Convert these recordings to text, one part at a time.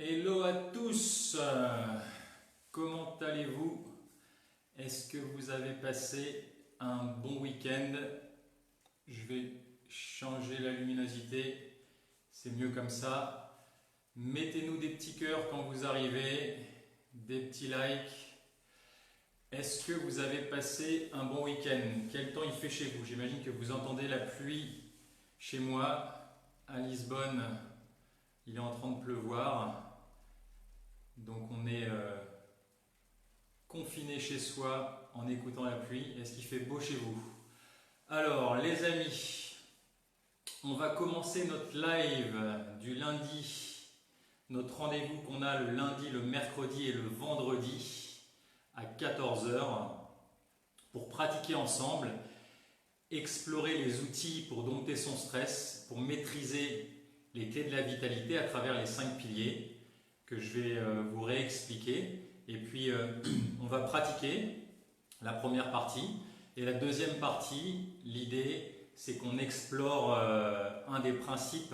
Hello à tous, comment allez-vous? Est-ce que vous avez passé un bon week-end? Je vais changer la luminosité, c'est mieux comme ça. Mettez-nous des petits cœurs quand vous arrivez, des petits likes. Est-ce que vous avez passé un bon week-end? Quel temps il fait chez vous? J'imagine que vous entendez la pluie chez moi, à Lisbonne. Il est en train de pleuvoir. Donc on est confiné chez soi en écoutant la pluie. Est-ce qu'il fait beau chez vous? Alors les amis, on va commencer notre live du lundi, notre rendez-vous qu'on a le lundi, le mercredi et le vendredi à 14 h pour pratiquer ensemble, explorer les outils pour dompter son stress, pour maîtriser les clés de la vitalité à travers les 5 piliers que je vais vous réexpliquer. Et puis on va pratiquer la première partie. Et la deuxième partie, l'idée, c'est qu'on explore un des principes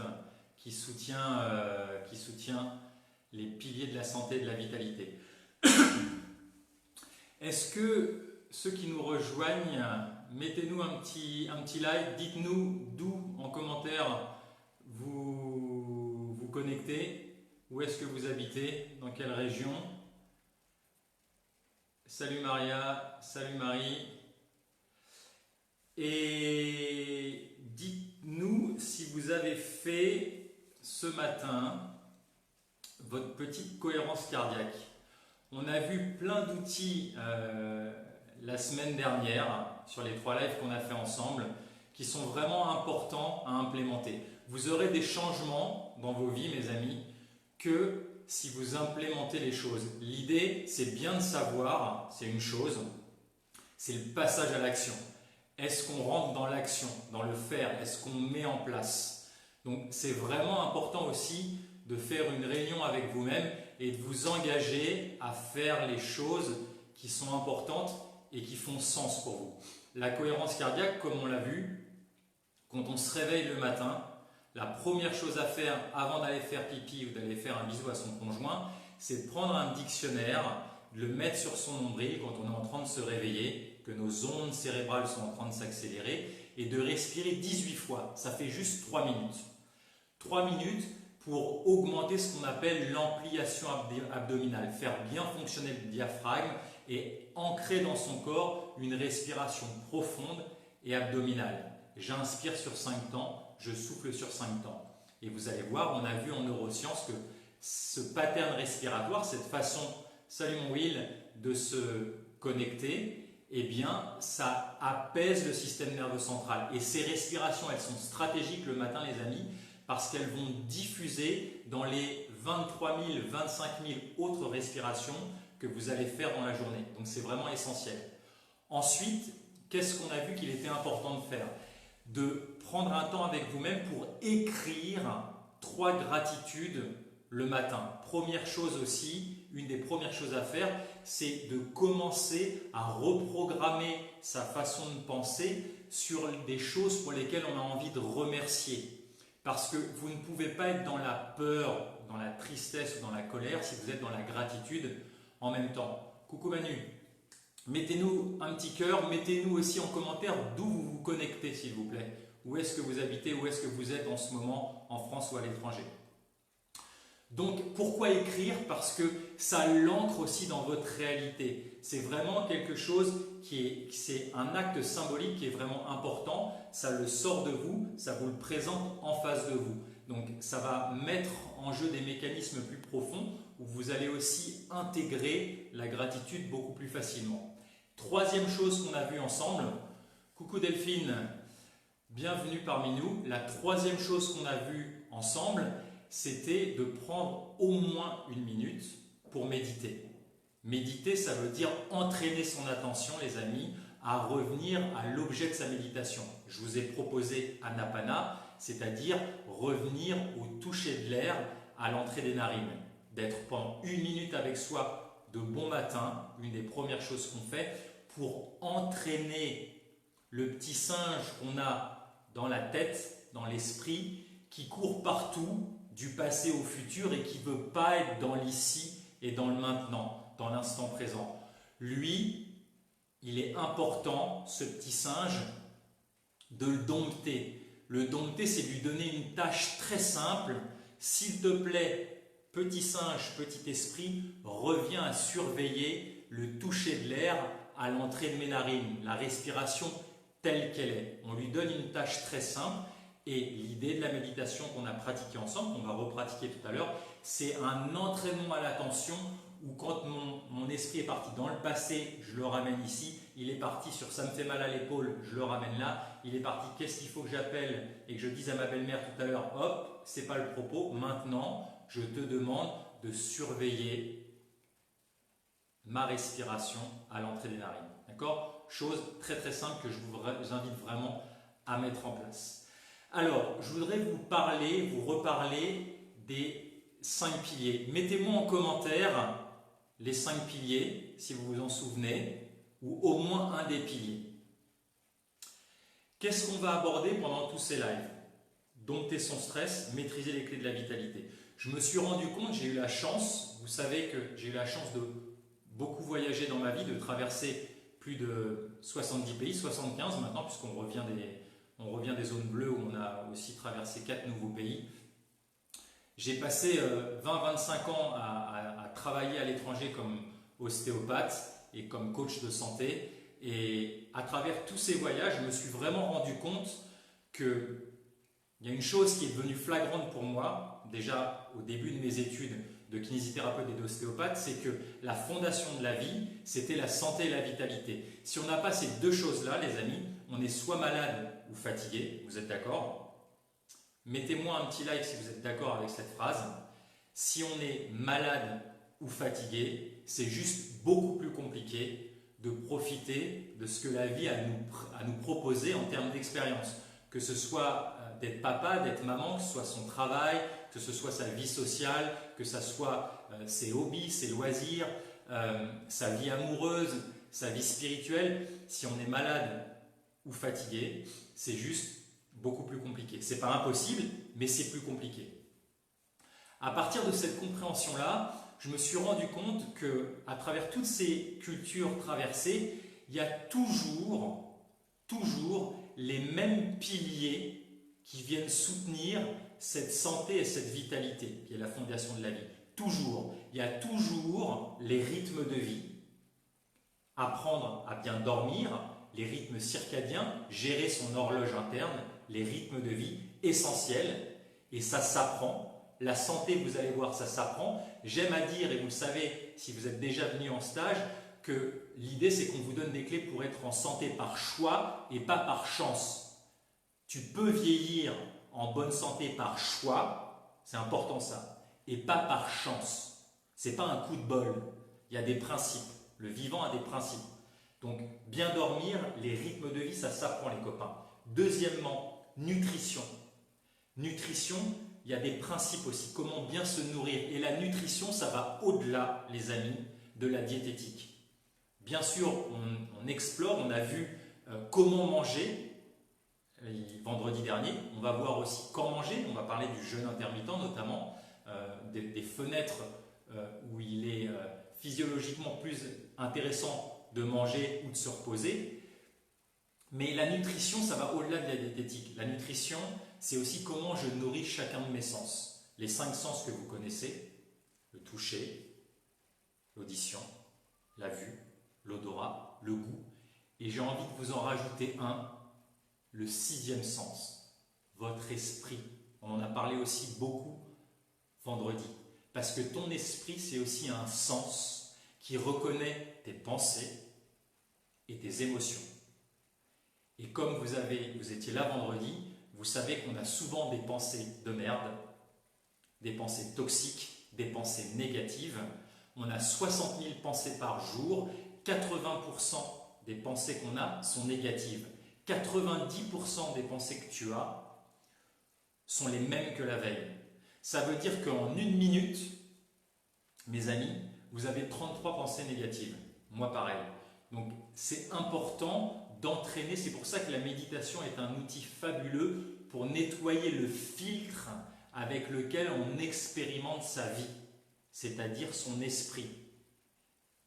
qui soutient les piliers de la santé et de la vitalité. Est-ce que ceux qui nous rejoignent, mettez-nous un petit like, dites-nous d'où en commentaire vous connectez. Où est-ce que vous habitez? Dans quelle région? Salut Maria, salut Marie. Et dites-nous si vous avez fait ce matin votre petite cohérence cardiaque. On a vu plein d'outils la semaine dernière sur les 3 lives qu'on a fait ensemble qui sont vraiment importants à implémenter. Vous aurez des changements dans vos vies, mes amis, que si vous implémentez les choses. L'idée, c'est bien de savoir, c'est une chose, c'est le passage à l'action. Est-ce qu'on rentre dans l'action, dans le faire? Est-ce qu'on met en place? Donc c'est vraiment important aussi de faire une réunion avec vous-même et de vous engager à faire les choses qui sont importantes et qui font sens pour vous. La cohérence cardiaque, comme on l'a vu, quand on se réveille le matin, la première chose à faire avant d'aller faire pipi ou d'aller faire un bisou à son conjoint, c'est de prendre un dictionnaire, de le mettre sur son nombril quand on est en train de se réveiller, que nos ondes cérébrales sont en train de s'accélérer, et de respirer 18 fois. Ça fait juste 3 minutes. 3 minutes pour augmenter ce qu'on appelle l'ampliation abdominale, faire bien fonctionner le diaphragme et ancrer dans son corps une respiration profonde et abdominale. J'inspire sur 5 temps. Je souffle sur 5 temps. Et vous allez voir, on a vu en neurosciences que ce pattern respiratoire, cette façon, salut mon Will, de se connecter, eh bien, ça apaise le système nerveux central. Et ces respirations, elles sont stratégiques le matin, les amis, parce qu'elles vont diffuser dans les 23 000, 25 000 autres respirations que vous allez faire dans la journée. Donc, c'est vraiment essentiel. Ensuite, qu'est-ce qu'on a vu qu'il était important de faire? De prendre un temps avec vous-même pour écrire 3 gratitudes le matin. Première chose aussi, une des premières choses à faire, c'est de commencer à reprogrammer sa façon de penser sur des choses pour lesquelles on a envie de remercier. Parce que vous ne pouvez pas être dans la peur, dans la tristesse ou dans la colère si vous êtes dans la gratitude en même temps. Coucou Manu. Mettez-nous un petit cœur, mettez-nous aussi en commentaire d'où vous vous connectez s'il vous plaît. Où est-ce que vous habitez, où est-ce que vous êtes en ce moment, en France ou à l'étranger. Donc pourquoi écrire? Parce que ça l'ancre aussi dans votre réalité. C'est vraiment quelque chose c'est un acte symbolique qui est vraiment important. Ça le sort de vous, ça vous le présente en face de vous. Donc ça va mettre en jeu des mécanismes plus profonds où vous allez aussi intégrer la gratitude beaucoup plus facilement. Troisième chose qu'on a vue ensemble, coucou Delphine, bienvenue parmi nous. La troisième chose qu'on a vue ensemble, c'était de prendre au moins 1 minute pour méditer. Méditer, ça veut dire entraîner son attention, les amis, à revenir à l'objet de sa méditation. Je vous ai proposé Anapana, c'est-à-dire revenir au toucher de l'air à l'entrée des narines. D'être pendant 1 minute avec soi de bon matin, une des premières choses qu'on fait pour entraîner le petit singe qu'on a dans la tête, dans l'esprit, qui court partout du passé au futur et qui ne veut pas être dans l'ici et dans le maintenant, dans l'instant présent. Lui, il est important, ce petit singe, de le dompter. Le dompter, c'est lui donner une tâche très simple. S'il te plaît, petit singe, petit esprit, reviens à surveiller le toucher de l'air à l'entrée de mes narines, la respiration telle qu'elle est. On lui donne une tâche très simple et l'idée de la méditation qu'on a pratiquée ensemble, qu'on va repratiquer tout à l'heure, c'est un entraînement à l'attention où quand mon esprit est parti dans le passé, je le ramène ici, il est parti sur ça me fait mal à l'épaule, je le ramène là, il est parti qu'est-ce qu'il faut que j'appelle et que je dise à ma belle-mère tout à l'heure, hop, c'est pas le propos, maintenant je te demande de surveiller ma respiration à l'entrée des narines. D'accord? Chose très très simple que je vous invite vraiment à mettre en place. Alors, je voudrais vous reparler des 5 piliers. Mettez-moi en commentaire les 5 piliers, si vous vous en souvenez, ou au moins un des piliers. Qu'est-ce qu'on va aborder pendant tous ces lives? Dompter son stress, maîtriser les clés de la vitalité. Je me suis rendu compte, j'ai eu la chance, vous savez que j'ai eu la chance de beaucoup voyager dans ma vie, de traverser plus de 70 pays, 75 maintenant, puisqu'on revient des zones bleues où on a aussi traversé 4 nouveaux pays. J'ai passé 20-25 ans à travailler à l'étranger comme ostéopathe et comme coach de santé. Et à travers tous ces voyages, je me suis vraiment rendu compte qu'il y a une chose qui est devenue flagrante pour moi, déjà au début de mes études de kinésithérapeute et d'ostéopathe, c'est que la fondation de la vie, c'était la santé et la vitalité. Si on n'a pas ces deux choses-là, les amis, on est soit malade ou fatigué, vous êtes d'accord? Mettez-moi un petit like si vous êtes d'accord avec cette phrase. Si on est malade ou fatigué, c'est juste beaucoup plus compliqué de profiter de ce que la vie a à nous proposer en termes d'expérience. Que ce soit d'être papa, d'être maman, que ce soit son travail, que ce soit sa vie sociale, que ce soit ses hobbies, ses loisirs, sa vie amoureuse, sa vie spirituelle. Si on est malade ou fatigué, c'est juste beaucoup plus compliqué. C'est pas impossible, mais c'est plus compliqué. À partir de cette compréhension-là, je me suis rendu compte que, à travers toutes ces cultures traversées, il y a toujours les mêmes piliers qui viennent soutenir cette santé et cette vitalité qui est la fondation de la vie. Toujours. Il y a toujours les rythmes de vie. Apprendre à bien dormir, les rythmes circadiens, gérer son horloge interne, les rythmes de vie essentiels. Et ça s'apprend. La santé, vous allez voir, ça s'apprend. J'aime à dire, et vous le savez si vous êtes déjà venu en stage, que l'idée c'est qu'on vous donne des clés pour être en santé par choix et pas par chance. Tu peux vieillir en bonne santé par choix, c'est important ça, et pas par chance. C'est pas un coup de bol, il y a des principes. Le vivant a des principes. Donc, bien dormir, les rythmes de vie, ça s'apprend les copains. Deuxièmement, nutrition. Nutrition, il y a des principes aussi, comment bien se nourrir. Et la nutrition, ça va au-delà, les amis, de la diététique. Bien sûr, on explore, on a vu comment manger vendredi dernier. On va voir aussi quand manger, on va parler du jeûne intermittent notamment, des fenêtres où il est physiologiquement plus intéressant de manger ou de se reposer. Mais la nutrition, ça va au-delà de la diététique. La nutrition, c'est aussi comment je nourris chacun de mes sens. Les 5 sens que vous connaissez, le toucher, l'audition, la vue, l'odorat, le goût. Et j'ai envie de vous en rajouter un, le 6e sens, votre esprit. On en a parlé aussi beaucoup vendredi. Parce que ton esprit, c'est aussi un sens qui reconnaît tes pensées et tes émotions. Et comme vous étiez là vendredi, vous savez qu'on a souvent des pensées de merde, des pensées toxiques, des pensées négatives. On a 60 000 pensées par jour. 80% des pensées qu'on a sont négatives. 90% des pensées que tu as sont les mêmes que la veille. Ça veut dire qu'en 1 minute, mes amis, vous avez 33 pensées négatives. Moi, pareil. Donc, c'est important d'entraîner. C'est pour ça que la méditation est un outil fabuleux pour nettoyer le filtre avec lequel on expérimente sa vie, c'est-à-dire son esprit.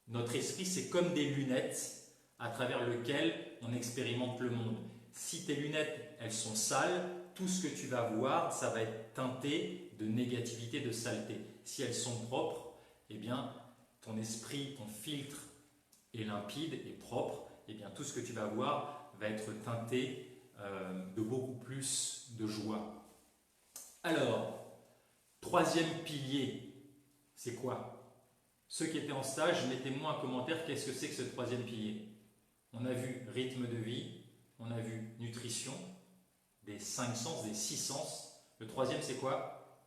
Notre esprit, c'est comme des lunettes à travers lesquelles on expérimente le monde. Si tes lunettes, elles sont sales, tout ce que tu vas voir, ça va être teinté de négativité, de saleté. Si elles sont propres, eh bien, ton esprit, ton filtre est limpide et propre, eh bien, tout ce que tu vas voir va être teinté de beaucoup plus de joie. Alors, troisième pilier, c'est quoi? Ceux qui étaient en stage, mettez-moi un commentaire, qu'est-ce que c'est que ce troisième pilier? On a vu rythme de vie, on a vu nutrition, des 5 sens, des 6 sens. Le troisième, c'est quoi?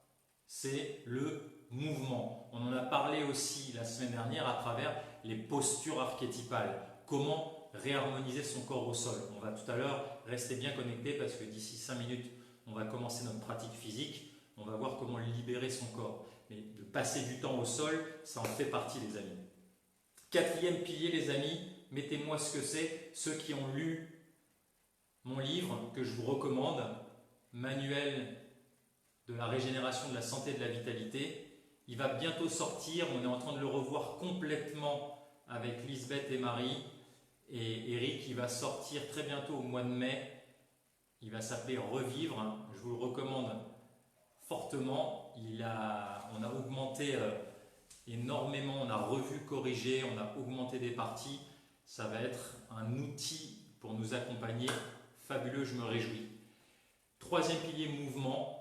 C'est le mouvement. On en a parlé aussi la semaine dernière à travers les postures archétypales. Comment réharmoniser son corps au sol. On va tout à l'heure rester bien connecté parce que d'ici 5 minutes, on va commencer notre pratique physique. On va voir comment libérer son corps. Mais de passer du temps au sol, ça en fait partie, les amis. Quatrième pilier, les amis, mettez-moi ce que c'est. Ceux qui ont lu mon livre que je vous recommande, Manuel de la régénération, de la santé et de la vitalité, il va bientôt sortir. On est en train de le revoir complètement avec Lisbeth et Marie. Et Eric, il va sortir très bientôt au mois de mai. Il va s'appeler Revivre. Je vous le recommande fortement. On a augmenté énormément, on a revu, corrigé, on a augmenté des parties. Ça va être un outil pour nous accompagner. Fabuleux, je me réjouis. Troisième pilier, mouvement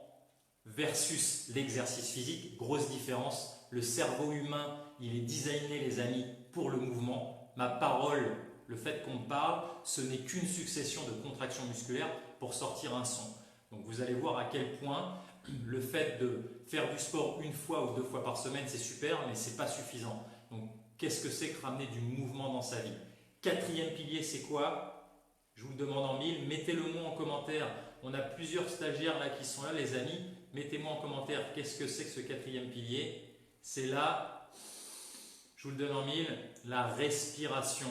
versus l'exercice physique. Grosse différence. Le cerveau humain, il est designé, les amis, pour le mouvement. Ma parole, le fait qu'on parle, ce n'est qu'une succession de contractions musculaires pour sortir un son. Donc vous allez voir à quel point le fait de faire du sport 1 fois ou 2 fois par semaine, c'est super, mais ce n'est pas suffisant. Donc qu'est-ce que c'est que ramener du mouvement dans sa vie? Quatrième pilier, c'est quoi? Je vous le demande en mille, mettez-le moi en commentaire. On a plusieurs stagiaires là qui sont là, les amis. Mettez-moi en commentaire qu'est-ce que c'est que ce quatrième pilier. C'est là, je vous le donne en mille, la respiration.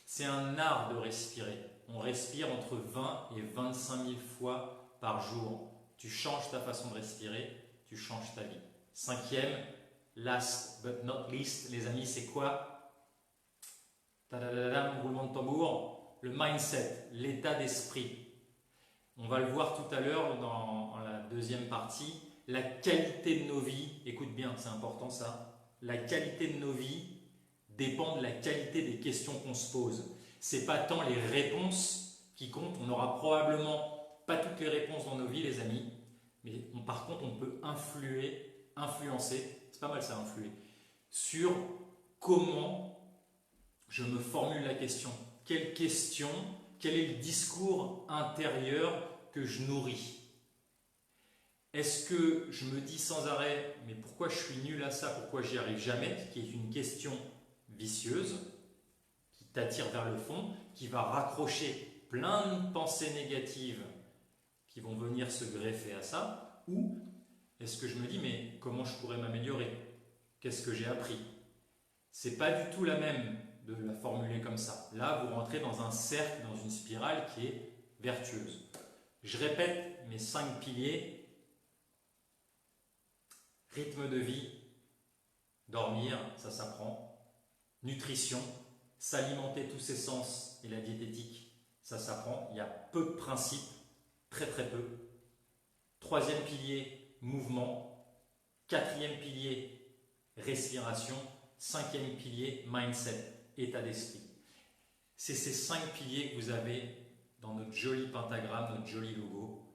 C'est un art de respirer. On respire entre 20 et 25 000 fois par jour. Tu changes ta façon de respirer, tu changes ta vie. Cinquième, last but not least, les amis, c'est quoi? Tadadadam, roulement de tambour, le mindset, l'état d'esprit. On va le voir tout à l'heure dans la deuxième partie. La qualité de nos vies, écoute bien, c'est important ça. La qualité de nos vies dépend de la qualité des questions qu'on se pose. Ce n'est pas tant les réponses qui comptent. On n'aura probablement pas toutes les réponses dans nos vies, les amis. Mais par contre, on peut influencer, c'est pas mal ça, influer, sur comment je me formule la question. Quelle question, quel est le discours intérieur que je nourris? Est-ce que je me dis sans arrêt, mais pourquoi je suis nul à ça, pourquoi j'y arrive jamais, qui est une question vicieuse, qui t'attire vers le fond, qui va raccrocher plein de pensées négatives qui vont venir se greffer à ça, ou est-ce que je me dis, mais comment je pourrais m'améliorer? Qu'est-ce que j'ai appris? C'est pas du tout la même de la formuler comme ça. Là, vous rentrez dans un cercle, dans une spirale qui est vertueuse. Je répète mes 5 piliers. Rythme de vie, dormir, ça s'apprend. Nutrition, s'alimenter tous ses sens et la diététique, ça s'apprend. Il y a peu de principes, très très peu. Troisième pilier, mouvement. Quatrième pilier, respiration. Cinquième pilier, mindset, état d'esprit. C'est ces 5 piliers que vous avez dans notre joli pentagramme, notre joli logo.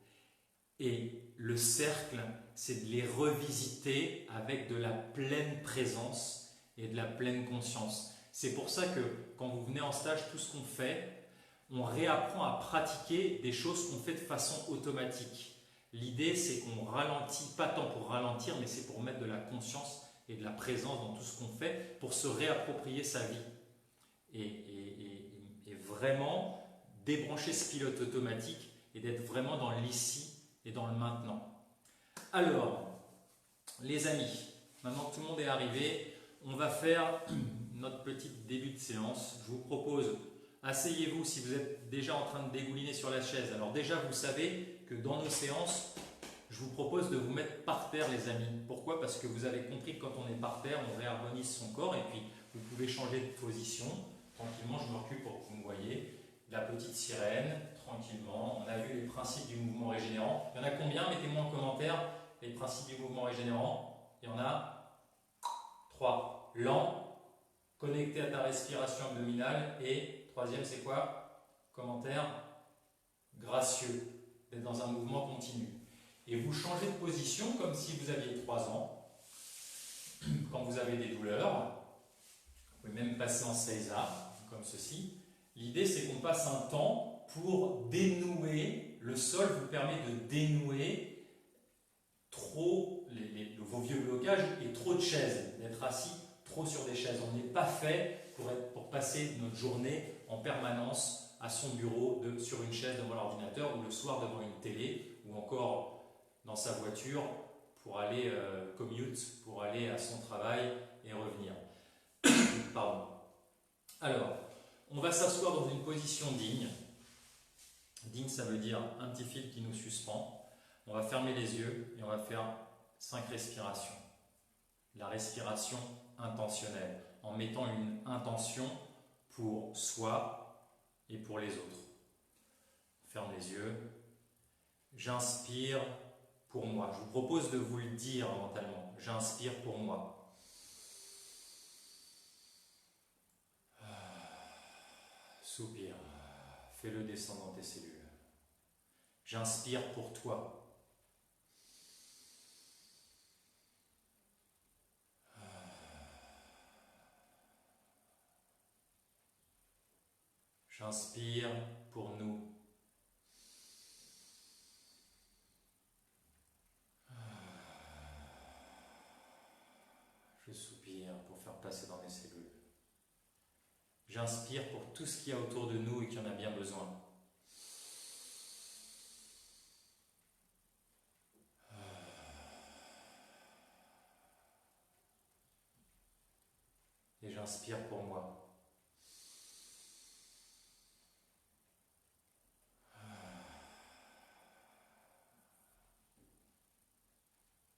Et le cercle, c'est de les revisiter avec de la pleine présence et de la pleine conscience. C'est pour ça que quand vous venez en stage, tout ce qu'on fait, on réapprend à pratiquer des choses qu'on fait de façon automatique. L'idée, c'est qu'on ralentit, pas tant pour ralentir, mais c'est pour mettre de la conscience et de la présence dans tout ce qu'on fait, pour se réapproprier sa vie. Et vraiment débrancher ce pilote automatique et d'être vraiment dans l'ici et dans le maintenant. Alors, les amis, maintenant que tout le monde est arrivé, on va faire notre petit début de séance. Je vous propose, asseyez-vous si vous êtes déjà en train de dégouliner sur la chaise. Alors déjà, vous savez que dans nos séances, je vous propose de vous mettre par terre les amis. Pourquoi? Parce que vous avez compris que quand on est par terre, on réharmonise son corps et puis vous pouvez changer de position. Tranquillement, je me recule pour que vous me voyez. La petite sirène, tranquillement. On a vu les principes du mouvement régénérant. Il y en a combien? Mettez-moi en commentaire les principes du mouvement régénérant. Il y en a 3. Lent, connecté à ta respiration abdominale. Et troisième, c'est quoi? Commentaire? Gracieux, d'être dans un mouvement continu. Et vous changez de position comme si vous aviez 3 ans. Quand vous avez des douleurs, vous pouvez même passer en Seiza, comme ceci. L'idée, c'est qu'on passe un temps pour dénouer. Le sol vous permet de dénouer vos vieux blocages et trop de chaises, d'être assis trop sur des chaises. On n'est pas fait pour passer notre journée en permanence à son bureau, sur une chaise devant l'ordinateur, ou le soir devant une télé, ou encore dans sa voiture pour aller commute, pour aller à son travail et revenir. Pardon. Alors, on va s'asseoir dans une position digne. Digne, ça veut dire un petit fil qui nous suspend. On va fermer les yeux et on va faire 5 respirations. La respiration intentionnelle, en mettant une intention pour soi et pour les autres. On ferme les yeux. J'inspire pour moi. Je vous propose de vous le dire mentalement. J'inspire pour moi. Soupire. Fais-le descendre dans tes cellules. J'inspire pour toi. J'inspire pour nous. Je soupire pour faire passer dans mes cellules. J'inspire pour tout ce qu'il y a autour de nous et qui en a bien besoin. Et j'inspire pour moi.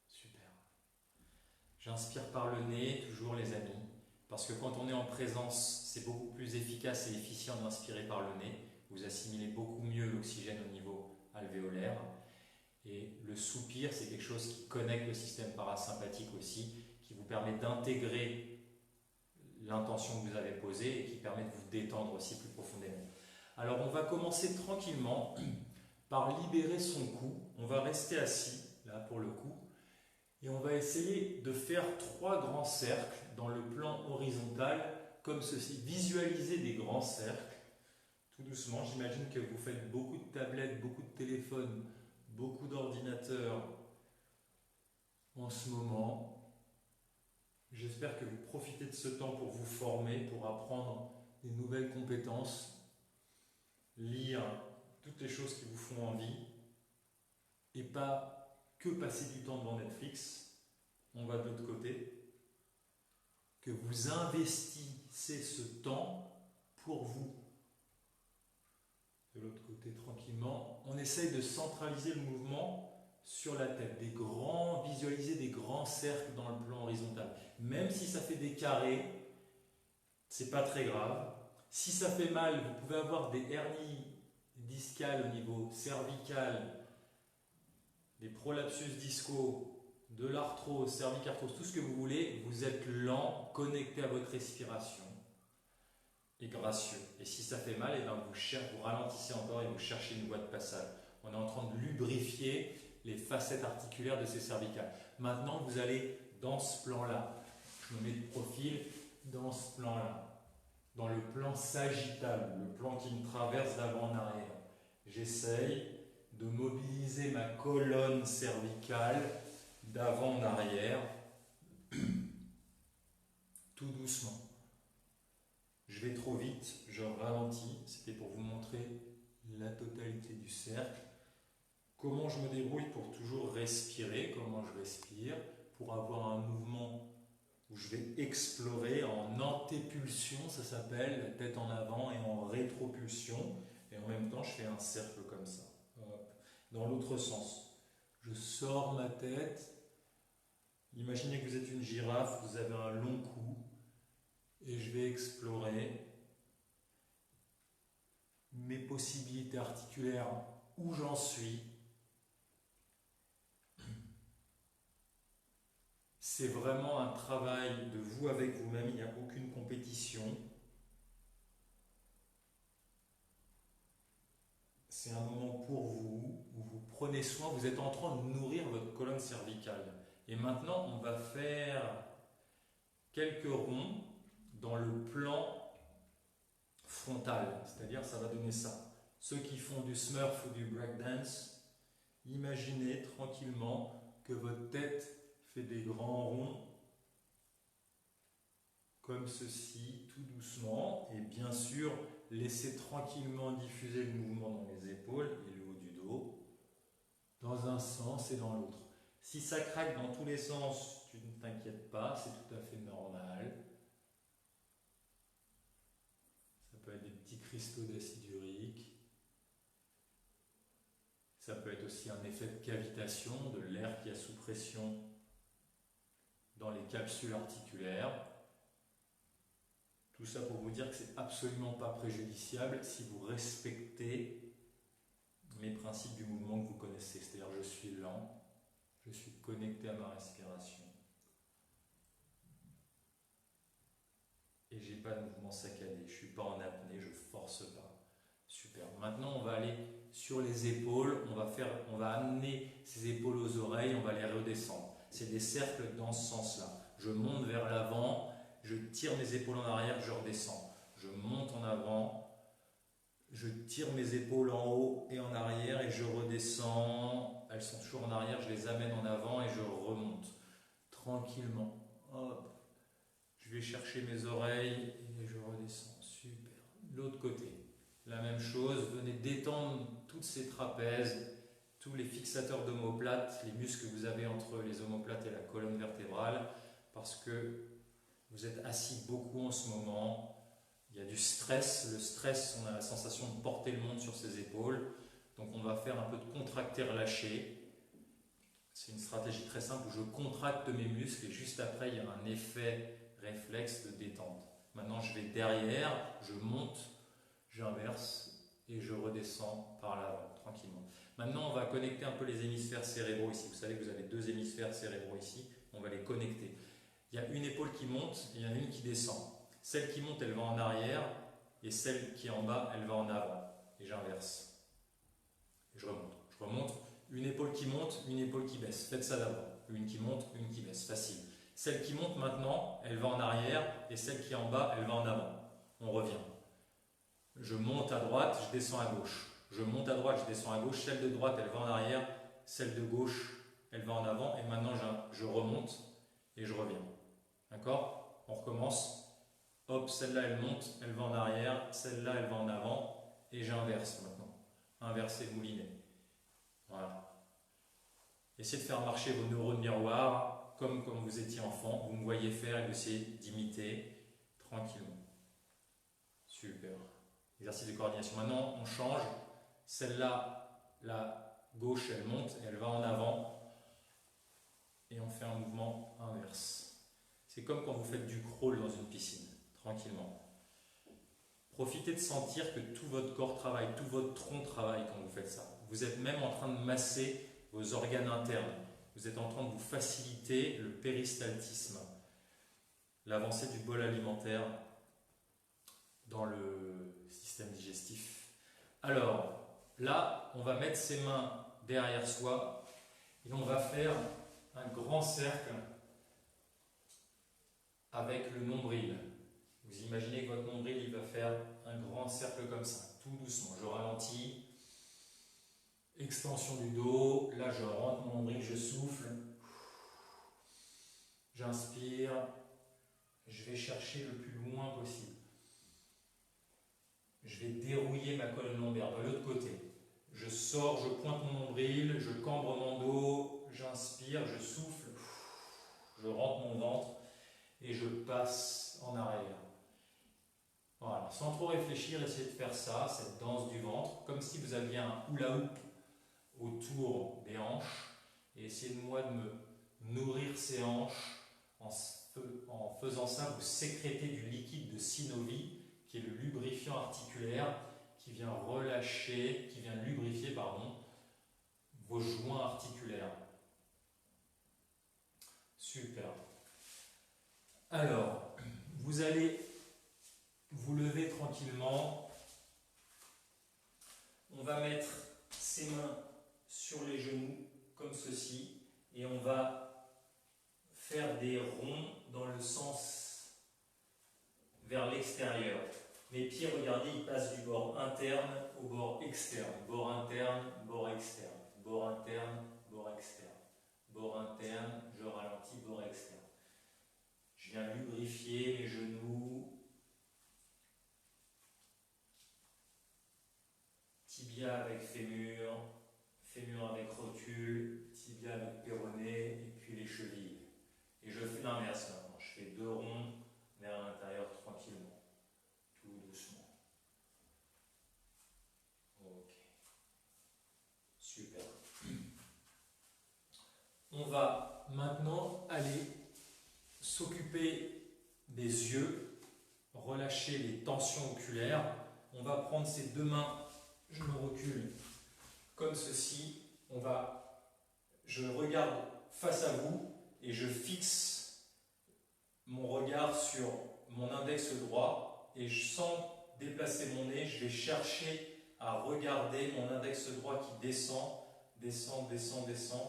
Super. J'inspire par le nez, toujours les amis, parce que quand on est en présence, c'est beaucoup plus efficace et efficient d'inspirer par le nez. Vous assimilez beaucoup mieux l'oxygène au niveau alvéolaire. Et le soupir, c'est quelque chose qui connecte le système parasympathique aussi, qui vous permet d'intégrer l'intention que vous avez posée et qui permet de vous détendre aussi plus profondément. Alors on va commencer tranquillement par libérer son cou. On va rester assis là pour le cou et on va essayer de faire 3 grands cercles dans le plan horizontal comme ceci. Visualisez des grands cercles tout doucement. J'imagine que vous faites beaucoup de tablettes, beaucoup de téléphones, beaucoup d'ordinateurs en ce moment. J'espère que vous profitez de ce temps pour vous former, pour apprendre des nouvelles compétences, lire toutes les choses qui vous font envie et pas que passer du temps devant Netflix. On va de l'autre côté. Que vous investissez ce temps pour vous. De l'autre côté, tranquillement. On essaye de centraliser le mouvement sur la tête, visualiser des grands cercles dans le plan horizontal. Même si ça fait des carrés, c'est pas très grave. Si ça fait mal, vous pouvez avoir des hernies discales au niveau cervical, des prolapsus discaux, de l'arthrose, cervicarthrose, tout ce que vous voulez. Vous êtes lent, connecté à votre respiration et gracieux. Et si ça fait mal, vous ralentissez encore et vous cherchez une voie de passage. On est en train de lubrifier les facettes articulaires de ces cervicales. Maintenant, vous allez dans ce plan-là. Je me mets de profil dans ce plan-là. Dans le plan sagittal, le plan qui me traverse d'avant en arrière. J'essaye de mobiliser ma colonne cervicale d'avant en arrière, tout doucement. Je vais trop vite, je ralentis. C'était pour vous montrer la totalité du cercle. Comment je me débrouille pour toujours respirer, comment je respire, pour avoir un mouvement où je vais explorer en antépulsion, ça s'appelle, la tête en avant, et en rétropulsion. Et en même temps, je fais un cercle comme ça. Hop. Dans l'autre sens. Je sors ma tête. Imaginez que vous êtes une girafe, vous avez un long cou et je vais explorer mes possibilités articulaires, où j'en suis. C'est vraiment un travail de vous avec vous-même, il n'y a aucune compétition. C'est un moment pour vous, où vous prenez soin, vous êtes en train de nourrir votre colonne cervicale. Et maintenant, on va faire quelques ronds dans le plan frontal, c'est-à-dire ça va donner ça. Ceux qui font du smurf ou du breakdance, imaginez tranquillement que votre tête fait des grands ronds comme ceci, tout doucement, et bien sûr, laissez tranquillement diffuser le mouvement dans les épaules et le haut du dos, dans un sens et dans l'autre. Si ça craque dans tous les sens, tu ne t'inquiètes pas, c'est tout à fait normal. Ça peut être des petits cristaux d'acide urique. Ça peut être aussi un effet de cavitation, de l'air qui est sous pression dans les capsules articulaires. Tout ça pour vous dire que c'est absolument pas préjudiciable si vous respectez mes principes du mouvement que vous connaissez. C'est-à-dire je suis lent, je suis connecté à ma respiration. Et j'ai pas de mouvement saccadé, je suis pas en apnée, je force pas. Super. Maintenant on va aller sur les épaules, on va amener ces épaules aux oreilles, on va les redescendre. C'est des cercles dans ce sens-là. Je monte vers l'avant, je tire mes épaules en arrière, je redescends. Je monte en avant, je tire mes épaules en haut et en arrière et je redescends. Elles sont toujours en arrière, je les amène en avant et je remonte. Tranquillement. Hop. Je vais chercher mes oreilles et je redescends. Super. L'autre côté. La même chose. Venez détendre toutes ces trapèzes, tous les fixateurs d'omoplates, les muscles que vous avez entre les omoplates et la colonne vertébrale, parce que vous êtes assis beaucoup en ce moment. Il y a du stress. Le stress, on a la sensation de porter le monde sur ses épaules. Donc on va faire un peu de contracter-relâcher. C'est une stratégie très simple où je contracte mes muscles et juste après, il y a un effet réflexe de détente. Maintenant, je vais derrière, je monte, j'inverse et je redescends par l'avant, tranquillement. Maintenant, on va connecter un peu les hémisphères cérébraux ici. Vous savez que vous avez deux hémisphères cérébraux ici. On va les connecter. Il y a une épaule qui monte et il y en a une qui descend. Celle qui monte, elle va en arrière et celle qui est en bas, elle va en avant. Et j'inverse. Et je remonte. Je remonte. Une épaule qui monte, une épaule qui baisse. Faites ça d'abord. Une qui monte, une qui baisse. Facile. Celle qui monte maintenant, elle va en arrière et celle qui est en bas, elle va en avant. On revient. Je monte à droite, je descends à gauche. Je monte à droite, je descends à gauche. Celle de droite, elle va en arrière. Celle de gauche, elle va en avant. Et maintenant, je remonte et je reviens. D'accord? On recommence. Hop, celle-là, elle monte, elle va en arrière. Celle-là, elle va en avant. Et j'inverse maintenant. Inverser, mouliner. Voilà. Essayez de faire marcher vos neurones miroirs comme quand vous étiez enfant. Vous me voyez faire et vous essayez d'imiter tranquillement. Super. Exercice de coordination. Maintenant, on change. Celle-là, la gauche, elle monte, elle va en avant. Et on fait un mouvement inverse. C'est comme quand vous faites du crawl dans une piscine, tranquillement. Profitez de sentir que tout votre corps travaille, tout votre tronc travaille quand vous faites ça. Vous êtes même en train de masser vos organes internes. Vous êtes en train de vous faciliter le péristaltisme, l'avancée du bol alimentaire dans le système digestif. Alors, là, on va mettre ses mains derrière soi et on va faire un grand cercle avec le nombril. Vous imaginez que votre nombril, il va faire un grand cercle comme ça, tout doucement. Je ralentis. Extension du dos. Là, je rentre mon nombril, je souffle. J'inspire. Je vais chercher le plus loin possible. Je vais dérouiller ma colonne lombaire de l'autre côté. Je sors, je pointe mon nombril, je cambre mon dos, j'inspire, je souffle. Je rentre mon ventre et je passe en arrière. Voilà, sans trop réfléchir, essayez de faire ça, cette danse du ventre, comme si vous aviez un hula hoop autour des hanches. et essayez de moi de me nourrir ces hanches. En faisant ça, vous sécrétez du liquide de synovie, qui est le lubrifiant articulaire, qui vient relâcher, qui vient lubrifier, pardon, vos joints articulaires. Super. Alors, vous allez vous lever tranquillement. On va mettre ses mains sur les genoux, comme ceci, et on va faire des ronds dans le sens vers l'extérieur. Mes pieds, regardez, ils passent du bord interne au bord externe. Bord interne, bord externe. Bord interne, bord externe. Bord interne, je ralentis, bord externe. Je viens lubrifier mes genoux. Tibia avec fémur, fémur avec rotule, tibia avec péroné, et puis les chevilles. Et je fais l'inverse maintenant. Je fais 2 ronds vers l'intérieur tranquillement, tout doucement. Ok. Super. On va maintenant aller s'occuper des yeux, relâcher les tensions oculaires. On va prendre ces 2 mains, je me recule comme ceci. Je regarde face à vous et je fixe mon regard sur mon index droit et sans déplacer mon nez, je vais chercher à regarder mon index droit qui descend, descend, descend, descend,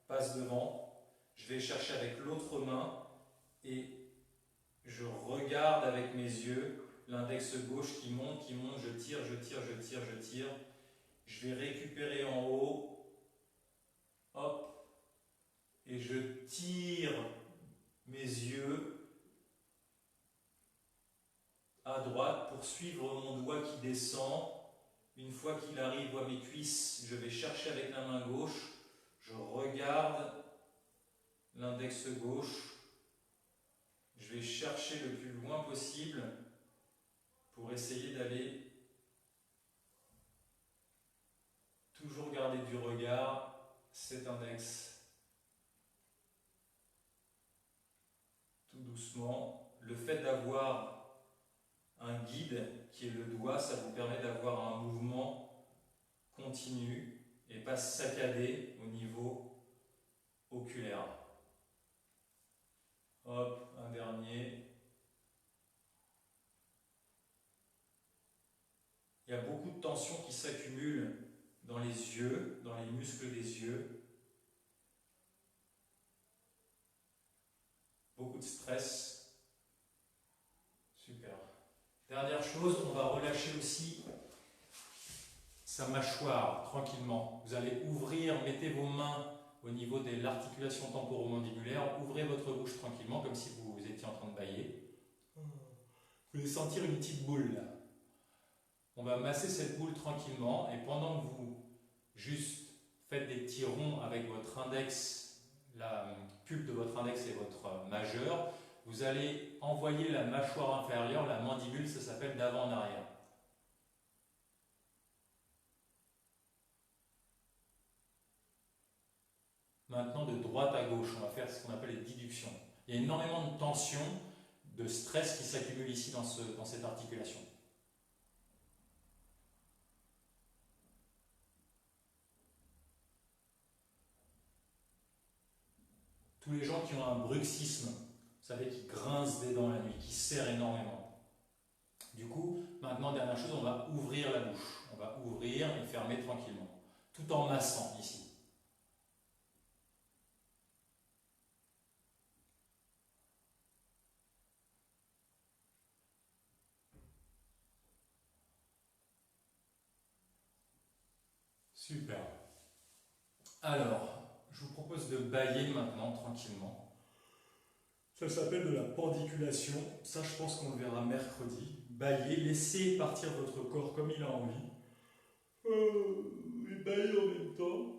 passe devant. Je vais chercher avec l'autre main et je regarde avec mes yeux l'index gauche qui monte, je tire, je tire, je tire, je tire. Je vais récupérer en haut, hop, et je tire mes yeux à droite pour suivre mon doigt qui descend. Une fois qu'il arrive à mes cuisses, je vais chercher avec la main gauche, je regarde l'index gauche, je vais chercher le plus loin possible pour essayer d'aller toujours garder du regard cet index. Tout doucement. Le fait d'avoir un guide qui est le doigt, ça vous permet d'avoir un mouvement continu et pas saccadé au niveau oculaire. Hop, un dernier. Il y a beaucoup de tensions qui s'accumulent dans les yeux, dans les muscles des yeux. Beaucoup de stress. Super. Dernière chose, on va relâcher aussi sa mâchoire tranquillement. Vous allez ouvrir, mettez vos mains au niveau de l'articulation temporomandibulaire, ouvrez votre bouche tranquillement comme si vous étiez en train de bâiller. Vous allez sentir une petite boule là. On va masser cette boule tranquillement et pendant que vous juste faites des petits ronds avec votre index, la pulpe de votre index et votre majeur, vous allez envoyer la mâchoire inférieure, la mandibule, ça s'appelle d'avant en arrière. Maintenant, de droite à gauche, on va faire ce qu'on appelle les déductions. Il y a énormément de tension, de stress qui s'accumule ici dans cette articulation. Tous les gens qui ont un bruxisme, vous savez, qui grincent des dents la nuit, qui serrent énormément. Du coup, maintenant, dernière chose, on va ouvrir la bouche. On va ouvrir et fermer tranquillement, tout en massant ici. Super. Alors, je vous propose de bâiller maintenant tranquillement. Ça s'appelle de la pendiculation. Ça, je pense qu'on le verra mercredi. Bâiller, laissez partir votre corps comme il a envie. Et bâiller en même temps.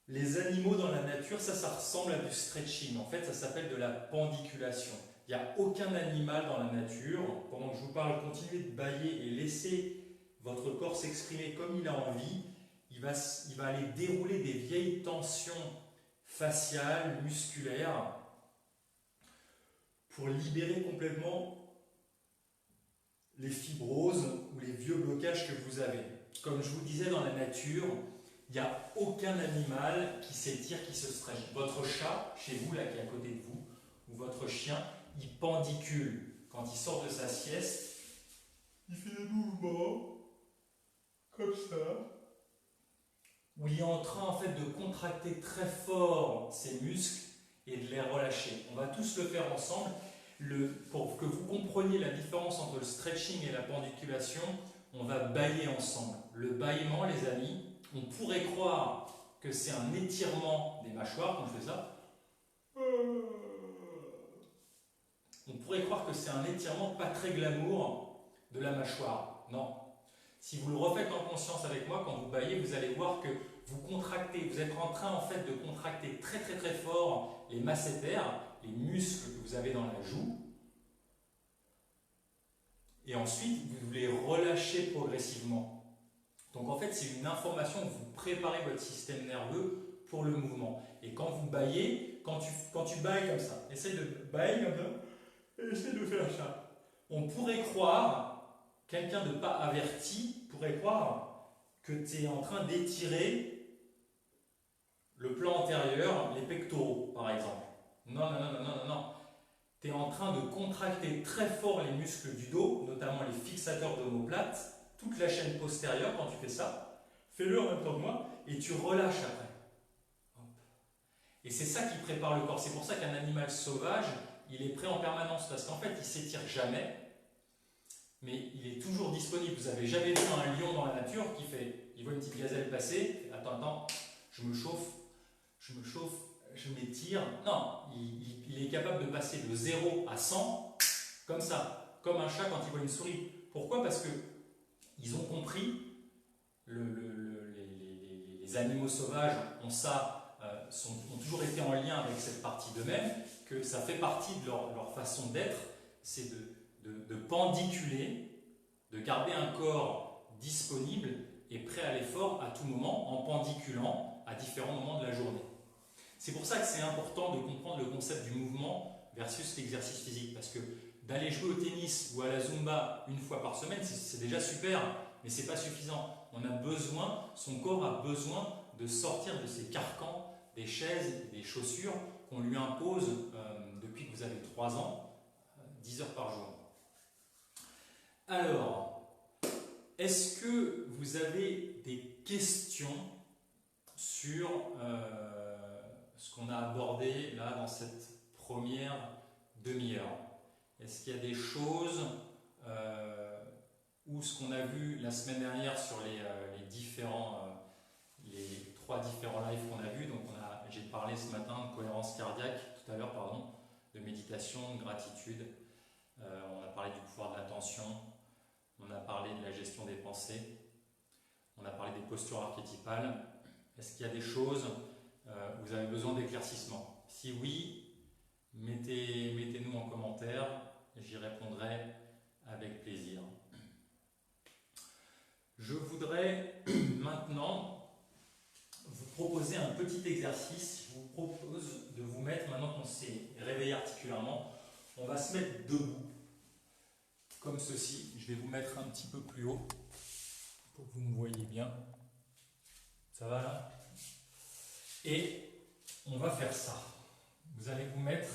Les animaux dans la nature, ça ressemble à du stretching. En fait, ça s'appelle de la pendiculation. Il n'y a aucun animal dans la nature. Pendant que je vous parle, continuez de bâiller et laissez votre corps s'exprimer comme il a envie. Il il va aller dérouler des vieilles tensions faciales, musculaires, pour libérer complètement les fibroses ou les vieux blocages que vous avez. Comme je vous disais, dans la nature, il n'y a aucun animal qui s'étire, qui se stretch. Votre chat, chez vous, là, qui est à côté de vous, ou votre chien, il pendicule. Quand il sort de sa sieste, il fait des mouvements comme ça, où il est en train en fait de contracter très fort ses muscles et de les relâcher. On va tous le faire ensemble. Pour que vous compreniez la différence entre le stretching et la pendiculation, on va bâiller ensemble. Le bâillement, les amis, on pourrait croire que c'est un étirement des mâchoires quand je fais ça. On pourrait croire que c'est un étirement pas très glamour de la mâchoire. Non. Si vous le refaites en conscience avec moi, quand vous bâillez, vous allez voir que vous contractez, vous êtes en train en fait de contracter très très très fort les masséters, les muscles que vous avez dans la joue. Et ensuite, vous les relâchez progressivement. Donc en fait, c'est une information que vous préparez votre système nerveux pour le mouvement. Et quand vous bâillez, quand tu bâilles comme ça, essaye de bâiller comme ça, et essaye de faire ça. On pourrait croire, quelqu'un de pas averti pourrait croire que tu es en train d'étirer le plan antérieur, les pectoraux par exemple. Non, non, non, non, non, non. Tu es en train de contracter très fort les muscles du dos, notamment les fixateurs d'omoplate, toute la chaîne postérieure quand tu fais ça. Fais-le en même temps que moi et tu relâches après. Hop. Et c'est ça qui prépare le corps. C'est pour ça qu'un animal sauvage, il est prêt en permanence parce qu'en fait, il ne s'étire jamais, mais il est toujours disponible. Vous n'avez jamais vu un lion dans la nature qui fait, il voit une petite gazelle passer, attends, je me chauffe, je m'étire. Non, il est capable de passer de 0 à 100 comme ça, comme un chat quand il voit une souris. Pourquoi? Parce que ils ont compris, les animaux sauvages ont ça, ont toujours été en lien avec cette partie d'eux-mêmes, que ça fait partie de leur façon d'être, c'est de pendiculer, de garder un corps disponible et prêt à l'effort à tout moment en pendiculant à différents moments de la journée. C'est pour ça que c'est important de comprendre le concept du mouvement versus l'exercice physique, parce que d'aller jouer au tennis ou à la Zumba une fois par semaine, c'est déjà super, mais ce n'est pas suffisant. Son corps a besoin de sortir de ces carcans, des chaises, des chaussures qu'on lui impose depuis que vous avez 3 ans, 10 heures par jour. Alors, est-ce que vous avez des questions sur ce qu'on a abordé là dans cette première demi-heure? Est-ce qu'il y a des choses ou ce qu'on a vu la semaine dernière sur les 3 différents lives qu'on a vus? Donc j'ai parlé ce matin de cohérence cardiaque, tout à l'heure, pardon, de méditation, de gratitude. On a parlé du pouvoir de l'attention. On a parlé de la gestion des pensées. On a parlé des postures archétypales. Est-ce qu'il y a des choses où vous avez besoin d'éclaircissement? Si oui, mettez-nous en commentaire. J'y répondrai avec plaisir. Je voudrais maintenant vous proposer un petit exercice. Je vous propose de vous mettre, maintenant qu'on s'est réveillé articulairement, on va se mettre debout, comme ceci. Je vais vous mettre un petit peu plus haut pour que vous me voyez bien. Ça va là? Et on va faire ça. Vous allez vous mettre...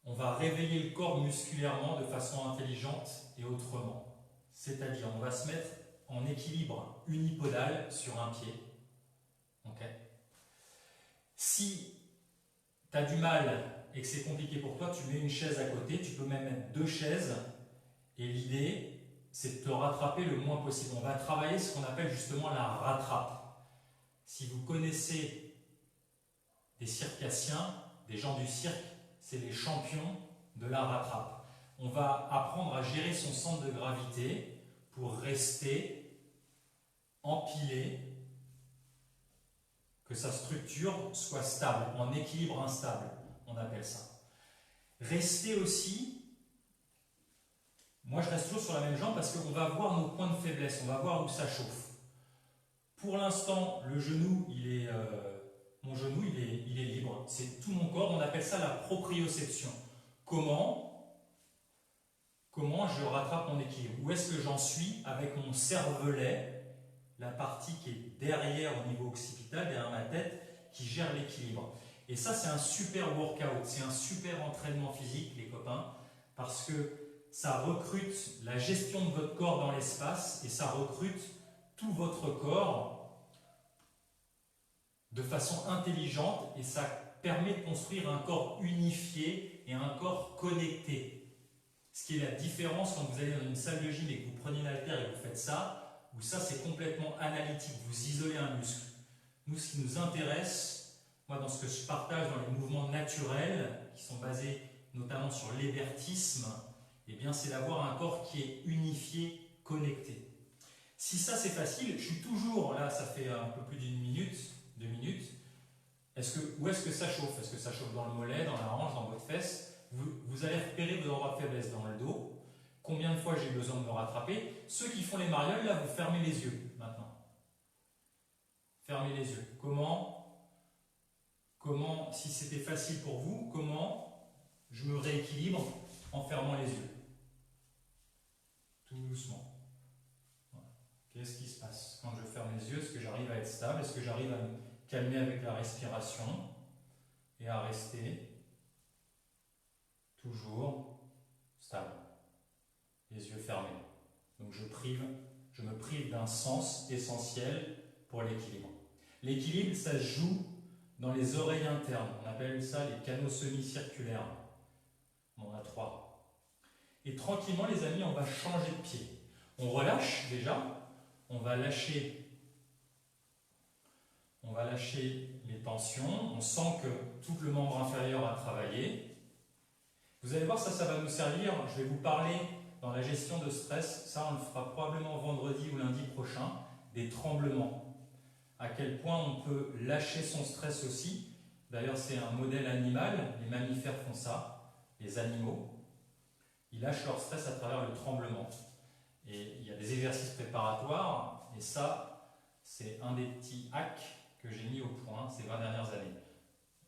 On va réveiller le corps musculairement de façon intelligente et autrement. C'est-à-dire, on va se mettre en équilibre unipodal sur un pied. Okay. Si tu as du mal et que c'est compliqué pour toi, tu mets une chaise à côté, tu peux même mettre 2 chaises. Et l'idée, c'est de te rattraper le moins possible. On va travailler ce qu'on appelle justement la rattrape. Si vous connaissez des circassiens, des gens du cirque, c'est les champions de la rattrape. On va apprendre à gérer son centre de gravité pour rester empilé, que sa structure soit stable, en équilibre instable, on appelle ça. Rester aussi, moi je reste toujours sur la même jambe parce qu'on va voir nos points de faiblesse, on va voir où ça chauffe. Pour l'instant, le genou, mon genou, il est libre. C'est tout mon corps. On appelle ça la proprioception. Comment je rattrape mon équilibre? Où est-ce que j'en suis avec mon cervelet, la partie qui est derrière au niveau occipital, derrière ma tête, qui gère l'équilibre? Et ça, c'est un super workout. C'est un super entraînement physique, les copains, parce que ça recrute la gestion de votre corps dans l'espace et ça recrute tout votre corps de façon intelligente et ça permet de construire un corps unifié et un corps connecté. Ce qui est la différence quand vous allez dans une salle de gym et que vous prenez une haltère et que vous faites ça, où ça c'est complètement analytique, vous isolez un muscle. Nous, ce qui nous intéresse, moi dans ce que je partage dans les mouvements naturels, qui sont basés notamment sur l'hébertisme, eh bien c'est d'avoir un corps qui est unifié, connecté. Si ça c'est facile, je suis toujours, là ça fait un peu plus d'une minute, 2 minutes, où est-ce que ça chauffe? Est-ce que ça chauffe dans le mollet, dans la hanche, dans votre fesse? Vous allez repérer vos endroits de faiblesse dans le dos. Combien de fois j'ai besoin de me rattraper? Ceux qui font les marioles, là vous fermez les yeux maintenant. Fermez les yeux. Comment, si c'était facile pour vous, comment je me rééquilibre en fermant les yeux? Tout doucement. Voilà. Qu'est-ce qui se passe quand je ferme les yeux? Est-ce que j'arrive à être stable? Est-ce que j'arrive à me calmer avec la respiration et à rester toujours stable, les yeux fermés? Donc je me prive d'un sens essentiel pour l'équilibre. L'équilibre, ça se joue dans les oreilles internes. On appelle ça les canaux semi-circulaires. On en a 3. Et tranquillement, les amis, on va changer de pied. On relâche déjà. On va lâcher les tensions. On sent que tout le membre inférieur a travaillé. Vous allez voir, ça va nous servir. Je vais vous parler dans la gestion de stress. Ça, on le fera probablement vendredi ou lundi prochain. Des tremblements. À quel point on peut lâcher son stress aussi. D'ailleurs, c'est un modèle animal. Les mammifères font ça. Les animaux. Ils lâchent leur stress à travers le tremblement. Et il y a des exercices préparatoires. Et ça, c'est un des petits hacks que j'ai mis au point ces 20 dernières années.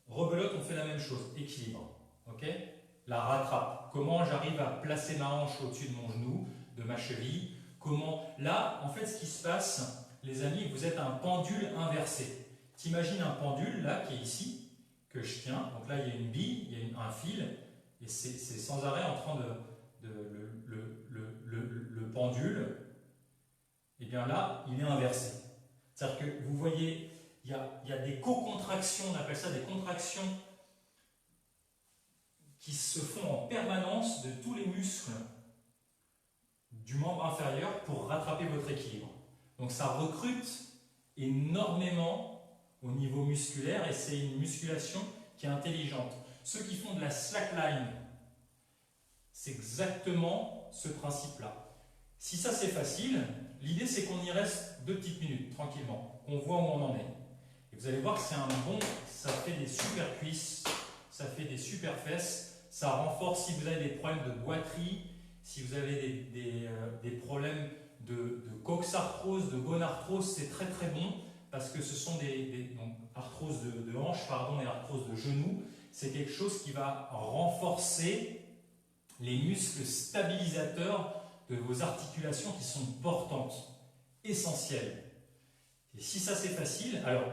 Rebelote, on fait la même chose. Équilibre. Ok? La rattrape. Comment j'arrive à placer ma hanche au-dessus de mon genou, de ma cheville? Comment? Là, en fait, ce qui se passe, les amis, vous êtes un pendule inversé. T'imagines un pendule, là, qui est ici, que je tiens. Donc là, il y a une bille, il y a un fil, et c'est sans arrêt en train le pendule, et bien là, il est inversé. C'est-à-dire que vous voyez, il y a des co-contractions, on appelle ça des contractions qui se font en permanence de tous les muscles du membre inférieur pour rattraper votre équilibre. Donc ça recrute énormément au niveau musculaire et c'est une musculation qui est intelligente. Ceux qui font de la slackline, c'est exactement ce principe-là. Si ça c'est facile, l'idée c'est qu'on y reste 2 petites minutes, tranquillement, qu'on voit où on en est. Et vous allez voir que c'est un bon, ça fait des super cuisses, ça fait des super fesses, ça renforce si vous avez des problèmes de boiterie, si vous avez des problèmes de coxarthrose, de gonarthrose, c'est très très bon parce que ce sont donc, arthrose de hanche et arthrose de genou. C'est quelque chose qui va renforcer les muscles stabilisateurs de vos articulations qui sont portantes, essentielles. Et si ça c'est facile, alors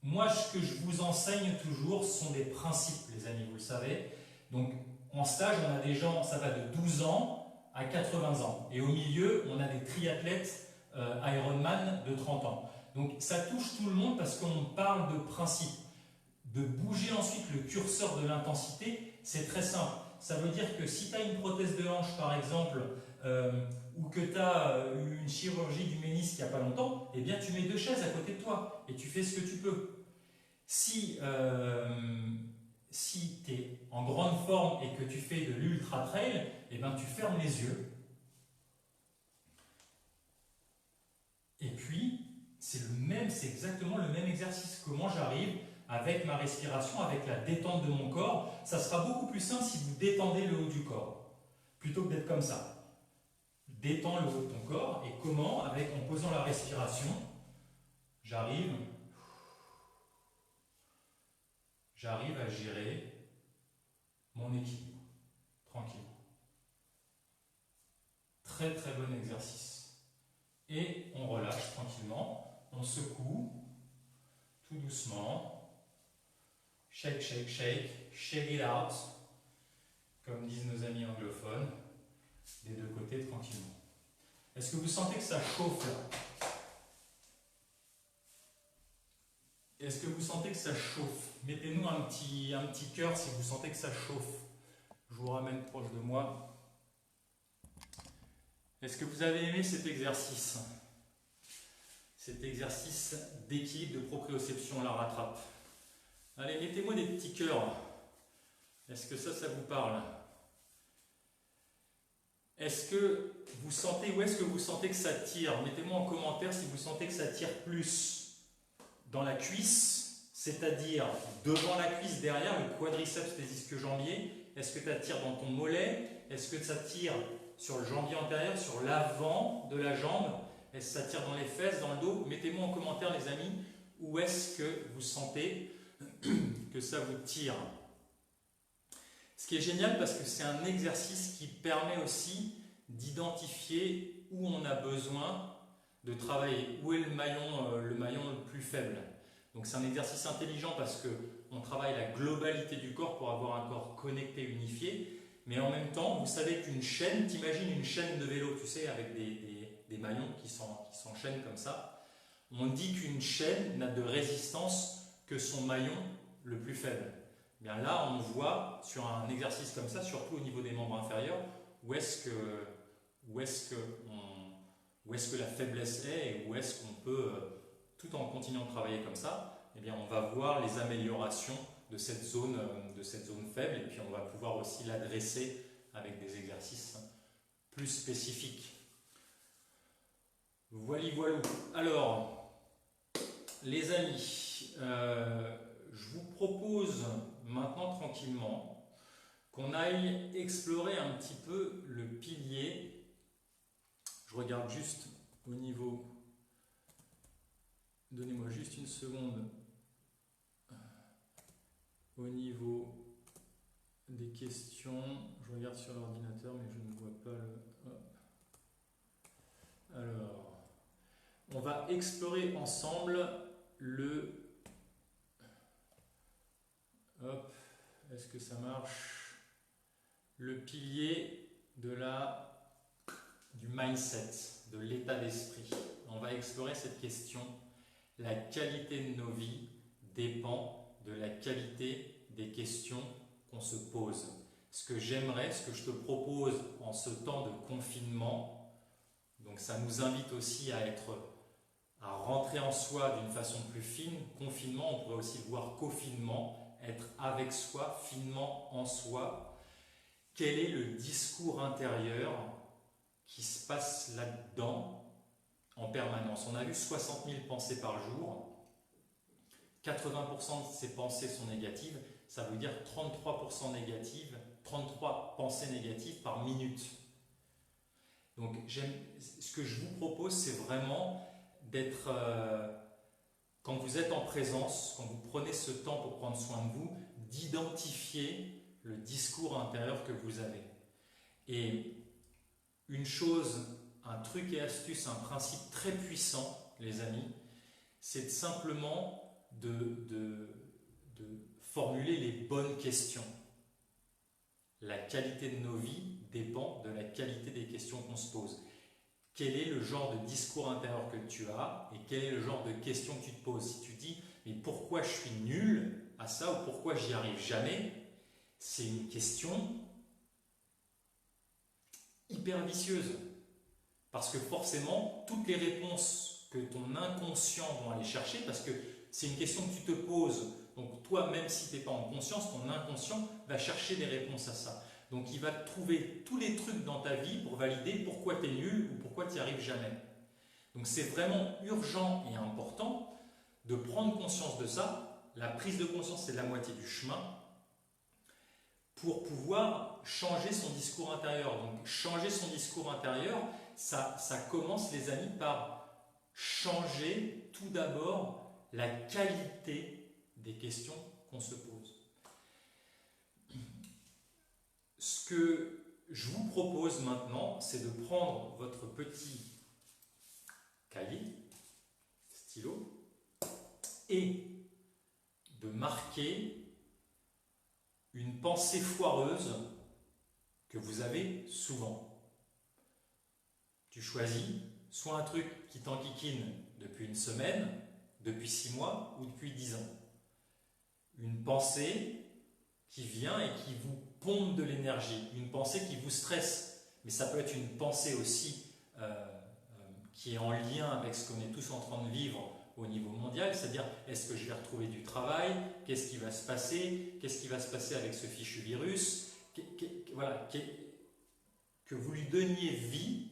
moi ce que je vous enseigne toujours sont des principes, les amis, vous le savez. Donc en stage, on a des gens, ça va de 12 ans à 80 ans. Et au milieu, on a des triathlètes Ironman de 30 ans. Donc ça touche tout le monde parce qu'on parle de principe. De bouger ensuite le curseur de l'intensité, c'est très simple. Ça veut dire que si tu as une prothèse de hanche, par exemple, ou que tu as eu une chirurgie du ménisque il n'y a pas longtemps, eh bien tu mets 2 chaises à côté de toi et tu fais ce que tu peux. Si tu es en grande forme et que tu fais de l'ultra trail, eh bien tu fermes les yeux. Et puis, c'est exactement le même exercice. Comment j'arrive avec ma respiration, avec la détente de mon corps? Ça sera beaucoup plus simple si vous détendez le haut du corps, plutôt que d'être comme ça. Détends le haut de ton corps, et comment? En posant la respiration, j'arrive à gérer mon équilibre tranquillement. Très très bon exercice. Et on relâche tranquillement, on secoue tout doucement. Shake, shake, shake, shake it out, comme disent nos amis anglophones, des deux côtés tranquillement. Est-ce que vous sentez que ça chauffe là? Est-ce que vous sentez que ça chauffe? Mettez-nous un petit cœur si vous sentez que ça chauffe. Je vous ramène proche de moi. Est-ce que vous avez aimé cet exercice? Cet exercice d'équilibre, de proprioception à la rattrape. Allez, mettez-moi des petits cœurs. Est-ce que ça vous parle? Est-ce que vous sentez, où est-ce que vous sentez que ça tire? Mettez-moi en commentaire si vous sentez que ça tire plus dans la cuisse, c'est-à-dire devant la cuisse, derrière, le quadriceps, les ischio-jambiers. Est-ce que ça tire dans ton mollet? Est-ce que ça tire sur le jambier antérieur, sur l'avant de la jambe? Est-ce que ça tire dans les fesses, dans le dos? Mettez-moi en commentaire, les amis, où est-ce que vous sentez que ça vous tire. Ce qui est génial parce que c'est un exercice qui permet aussi d'identifier où on a besoin de travailler, où est le maillon le plus faible. Donc c'est un exercice intelligent parce qu'on travaille la globalité du corps pour avoir un corps connecté, unifié, mais en même temps, vous savez qu'une chaîne, t'imagines une chaîne de vélo, tu sais, avec des maillons qui s'enchaînent comme ça. On dit qu'une chaîne n'a de résistance que son maillon le plus faible. Bien là, on voit sur un exercice comme ça, surtout au niveau des membres inférieurs, où est-ce que la faiblesse est et où est-ce qu'on peut, tout en continuant de travailler comme ça, eh bien on va voir les améliorations de cette zone faible et puis on va pouvoir aussi l'adresser avec des exercices plus spécifiques. Voilà. Alors, les amis, je vous propose maintenant tranquillement qu'on aille explorer un petit peu le pilier. Je regarde juste au niveau, donnez-moi juste une seconde, au niveau des questions. Je regarde sur l'ordinateur mais je ne vois pas le... Hop. Alors, on va explorer ensemble le... Hop, est-ce que ça marche? Le pilier du mindset, de l'état d'esprit. On va explorer cette question. La qualité de nos vies dépend de la qualité des questions qu'on se pose. Ce que j'aimerais, ce que je te propose en ce temps de confinement, donc ça nous invite aussi à rentrer en soi d'une façon plus fine. Confinement, on pourrait aussi le voir confinement, être avec soi, finement en soi. Quel est le discours intérieur qui se passe là-dedans en permanence? On a vu 60 000 pensées par jour. 80% de ces pensées sont négatives. Ça veut dire 33% négatives, 33 pensées négatives par minute. Donc, ce que je vous propose, c'est vraiment d'être, quand vous êtes en présence, quand vous prenez ce temps pour prendre soin de vous, d'identifier le discours intérieur que vous avez. Et une chose, un truc et astuce, un principe très puissant, les amis, c'est simplement de formuler les bonnes questions. La qualité de nos vies dépend de la qualité des questions qu'on se pose. Quel est le genre de discours intérieur que tu as et quel est le genre de questions que tu te poses? Si tu dis « mais pourquoi je suis nul à ça » ou « pourquoi j'y arrive jamais », c'est une question hyper vicieuse. Parce que forcément, toutes les réponses que ton inconscient va aller chercher, parce que c'est une question que tu te poses, donc toi, même si tu n'es pas en conscience, ton inconscient va chercher des réponses à ça. Donc il va trouver tous les trucs dans ta vie pour valider pourquoi tu es nul ou pourquoi tu n'y arrives jamais. Donc c'est vraiment urgent et important de prendre conscience de ça. La prise de conscience, c'est la moitié du chemin pour pouvoir changer son discours intérieur. Donc changer son discours intérieur, ça commence, les amis, par changer tout d'abord la qualité des questions qu'on se pose. Ce que je vous propose maintenant, c'est de prendre votre petit cahier, stylo, et de marquer une pensée foireuse que vous avez souvent. Tu choisis soit un truc qui t'enquiquine depuis une semaine, depuis 6 mois ou depuis 10 ans. Une pensée qui vient et qui vous pompe de l'énergie, une pensée qui vous stresse, mais ça peut être une pensée aussi qui est en lien avec ce qu'on est tous en train de vivre au niveau mondial, c'est-à-dire est-ce que je vais retrouver du travail, qu'est-ce qui va se passer, qu'est-ce qui va se passer avec ce fichu virus, voilà, que vous lui donniez vie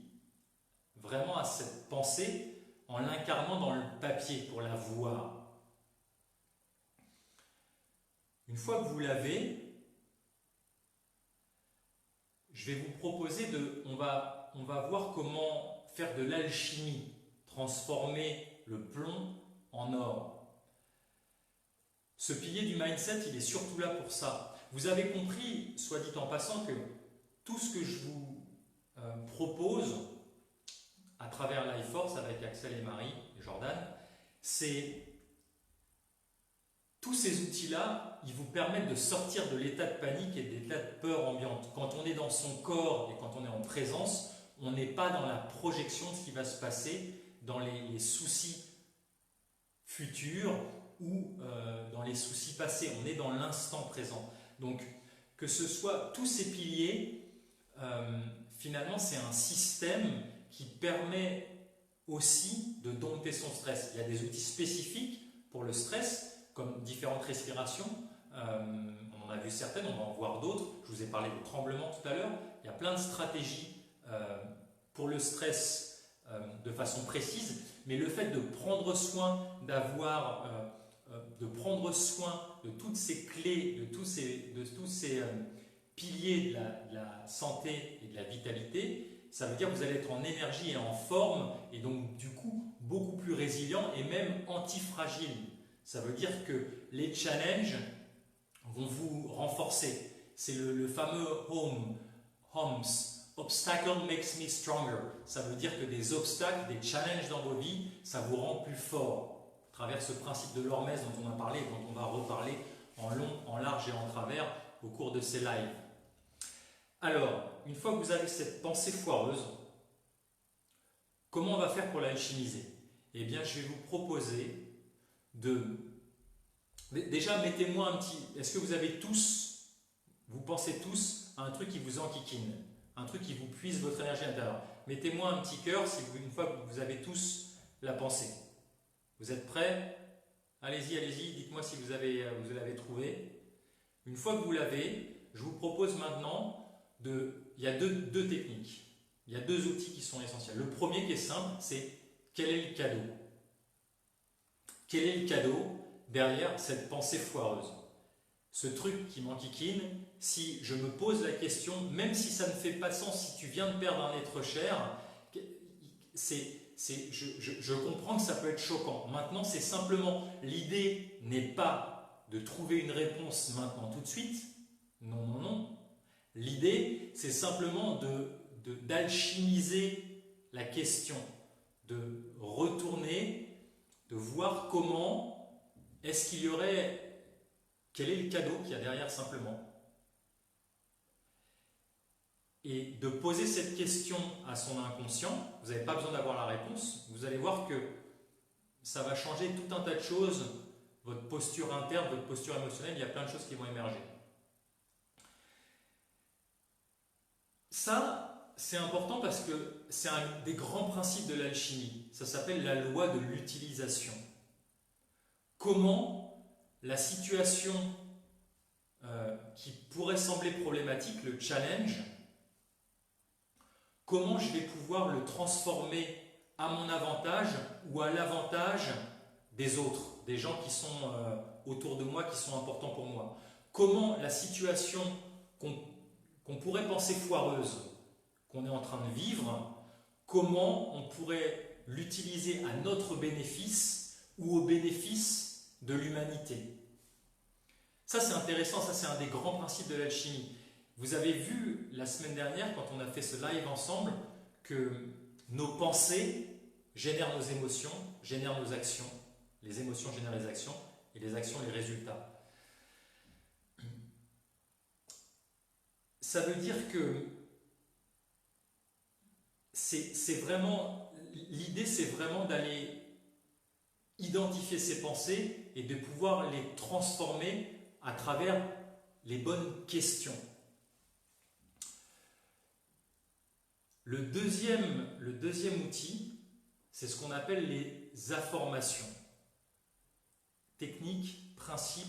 vraiment à cette pensée en l'incarnant dans le papier pour la voir. Une fois que vous l'avez, je vais vous proposer on va voir comment faire de l'alchimie, transformer le plomb en or. Ce pilier du mindset, il est surtout là pour ça. Vous avez compris, soit dit en passant, que tout ce que je vous propose à travers Life Force avec Axel et Marie et Jordan, c'est tous ces outils-là, ils vous permettent de sortir de l'état de panique et de l'état de peur ambiante. Quand on est dans son corps et quand on est en présence, on n'est pas dans la projection de ce qui va se passer, dans les soucis futurs ou dans les soucis passés. On est dans l'instant présent. Donc, que ce soit tous ces piliers, finalement, c'est un système qui permet aussi de dompter son stress. Il y a des outils spécifiques pour le stress, comme différentes respirations. On en a vu certaines, on va en voir d'autres. Je vous ai parlé de tremblement tout à l'heure. Il y a plein de stratégies pour le stress de façon précise, mais le fait de prendre soin, de prendre soin de toutes ces clés, de tous ces piliers de la santé et de la vitalité, ça veut dire que vous allez être en énergie et en forme, et donc du coup beaucoup plus résilient et même antifragile. Ça veut dire que les challenges vont vous renforcer. C'est le fameux HOMS, Obstacle makes me stronger. Ça veut dire que des obstacles, des challenges dans vos vies, ça vous rend plus fort. À travers ce principe de l'hormèse dont on a parlé et dont on va reparler en long, en large et en travers au cours de ces lives. Alors, une fois que vous avez cette pensée foireuse, comment on va faire pour l'alchimiser? Eh bien, je vais vous proposer déjà, mettez-moi un petit... Est-ce que vous pensez tous à un truc qui vous enquiquine, un truc qui vous puise votre énergie intérieure? Mettez-moi un petit cœur une fois que vous avez tous la pensée. Vous êtes prêts? Allez-y, dites-moi si vous l'avez trouvé. Une fois que vous l'avez, je vous propose maintenant il y a deux techniques. Il y a 2 outils qui sont essentiels. Le premier qui est simple, c'est quel est le cadeau? Quel est le cadeau derrière cette pensée foireuse? Ce truc qui m'enquiquine, si je me pose la question, même si ça ne fait pas sens, si tu viens de perdre un être cher, je comprends que ça peut être choquant. Maintenant, c'est simplement, l'idée n'est pas de trouver une réponse maintenant tout de suite. Non. L'idée, c'est simplement d'alchimiser la question, de retourner, de voir comment est-ce qu'il y aurait, quel est le cadeau qu'il y a derrière simplement. Et de poser cette question à son inconscient, vous n'avez pas besoin d'avoir la réponse, vous allez voir que ça va changer tout un tas de choses, votre posture interne, votre posture émotionnelle, il y a plein de choses qui vont émerger. Ça, c'est important parce que c'est un des grands principes de l'alchimie. Ça s'appelle la loi de l'utilisation. Comment la situation qui pourrait sembler problématique, le challenge, comment je vais pouvoir le transformer à mon avantage ou à l'avantage des autres, des gens qui sont autour de moi, qui sont importants pour moi. Comment la situation qu'on pourrait penser foireuse, qu'on est en train de vivre, comment on pourrait l'utiliser à notre bénéfice ou au bénéfice de l'humanité. Ça c'est intéressant, ça c'est un des grands principes de l'alchimie. Vous avez vu la semaine dernière, quand on a fait ce live ensemble, que nos pensées génèrent nos émotions, génèrent nos actions. Les émotions génèrent les actions et les actions les résultats. Ça veut dire que l'idée c'est vraiment d'aller identifier ses pensées et de pouvoir les transformer à travers les bonnes questions. Le deuxième outil, c'est ce qu'on appelle les affirmations. Technique, principe,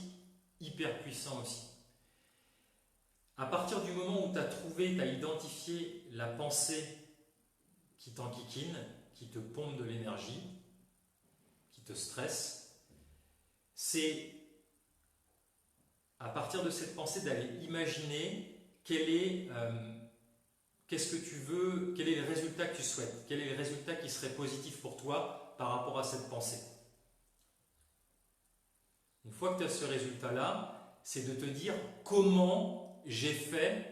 hyper puissant aussi. À partir du moment où tu as identifié la pensée qui t'enquiquine, qui te pompe de l'énergie, qui te stresse, c'est à partir de cette pensée d'aller imaginer qu'est-ce que tu veux, quel est le résultat que tu souhaites, quel est le résultat qui serait positif pour toi par rapport à cette pensée. Une fois que tu as ce résultat-là, c'est de te dire comment j'ai fait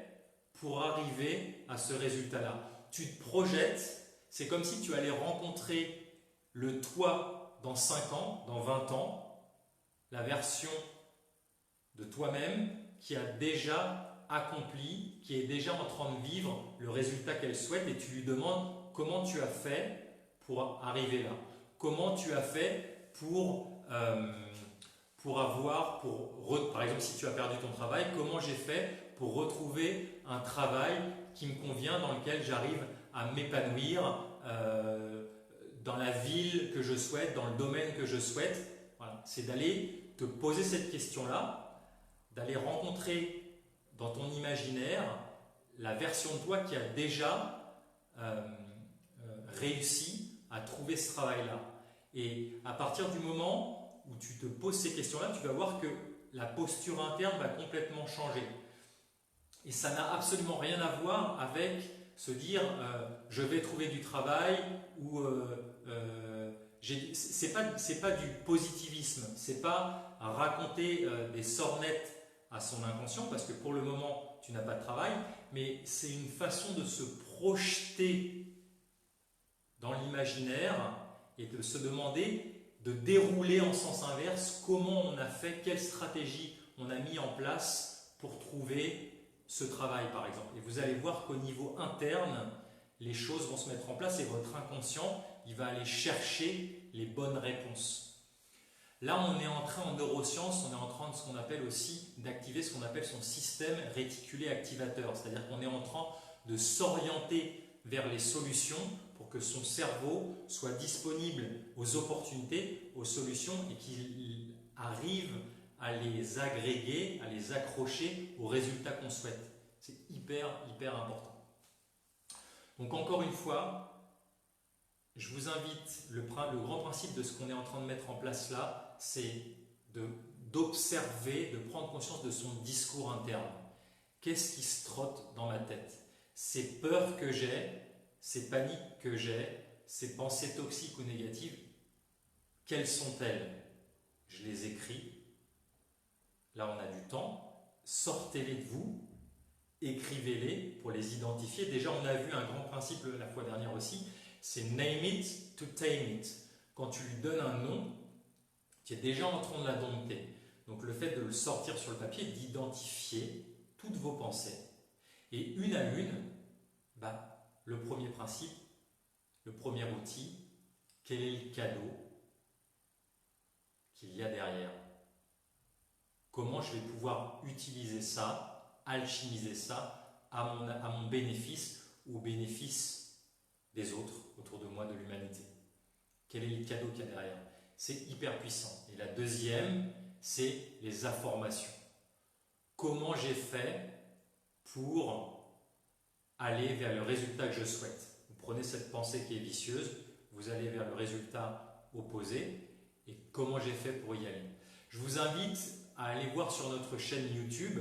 pour arriver à ce résultat-là. Tu te projettes, c'est comme si tu allais rencontrer le toi dans 5 ans, dans 20 ans, la version de toi-même qui a déjà accompli, qui est déjà en train de vivre le résultat qu'elle souhaite, et tu lui demandes comment tu as fait pour arriver là. Comment tu as fait par exemple, si tu as perdu ton travail, comment j'ai fait pour retrouver un travail qui me convient, dans lequel j'arrive à m'épanouir dans la ville que je souhaite, dans le domaine que je souhaite. Voilà. C'est d'aller te poser cette question-là, d'aller rencontrer dans ton imaginaire la version de toi qui a déjà réussi à trouver ce travail-là. Et à partir du moment où tu te poses ces questions-là, tu vas voir que la posture interne va complètement changer. Et ça n'a absolument rien à voir avec se dire je vais trouver du travail ou c'est pas du positivisme, c'est pas raconter des sornettes à son inconscient parce que pour le moment tu n'as pas de travail, mais c'est une façon de se projeter dans l'imaginaire et de se demander, de dérouler en sens inverse comment on a fait, quelle stratégie on a mis en place pour trouver ce travail par exemple. Et vous allez voir qu'au niveau interne, les choses vont se mettre en place et votre inconscient, il va aller chercher les bonnes réponses. Là, on est en train en neurosciences, on est en train de ce qu'on appelle aussi d'activer ce qu'on appelle son système réticulé activateur. C'est-à-dire qu'on est en train de s'orienter vers les solutions pour que son cerveau soit disponible aux opportunités, aux solutions et qu'il arrive à les agréger, à les accrocher aux résultats qu'on souhaite. C'est hyper important. Donc encore une fois, je vous invite, le grand principe de ce qu'on est en train de mettre en place là, c'est d'observer, de prendre conscience de son discours interne. Qu'est-ce qui se trotte dans ma tête? Ces peurs que j'ai, ces paniques que j'ai, ces pensées toxiques ou négatives, quelles sont-elles? Je les écris. Là, on a du temps. Sortez-les de vous, écrivez-les pour les identifier. Déjà, on a vu un grand principe la fois dernière aussi, c'est name it to tame it. Quand tu lui donnes un nom, tu es déjà en train de la dompter. Donc, le fait de le sortir sur le papier, d'identifier toutes vos pensées. Et une à une, le premier principe, le premier outil, quel est le cadeau qu'il y a derrière? Comment je vais pouvoir utiliser ça, alchimiser ça à mon bénéfice ou au bénéfice des autres autour de moi, de l'humanité? Quel est le cadeau qu'il y a derrière? C'est hyper puissant. Et la deuxième, c'est les affirmations. Comment j'ai fait pour aller vers le résultat que je souhaite? Vous prenez cette pensée qui est vicieuse, vous allez vers le résultat opposé. Et comment j'ai fait pour y aller? Je vous invite à aller voir sur notre chaîne YouTube.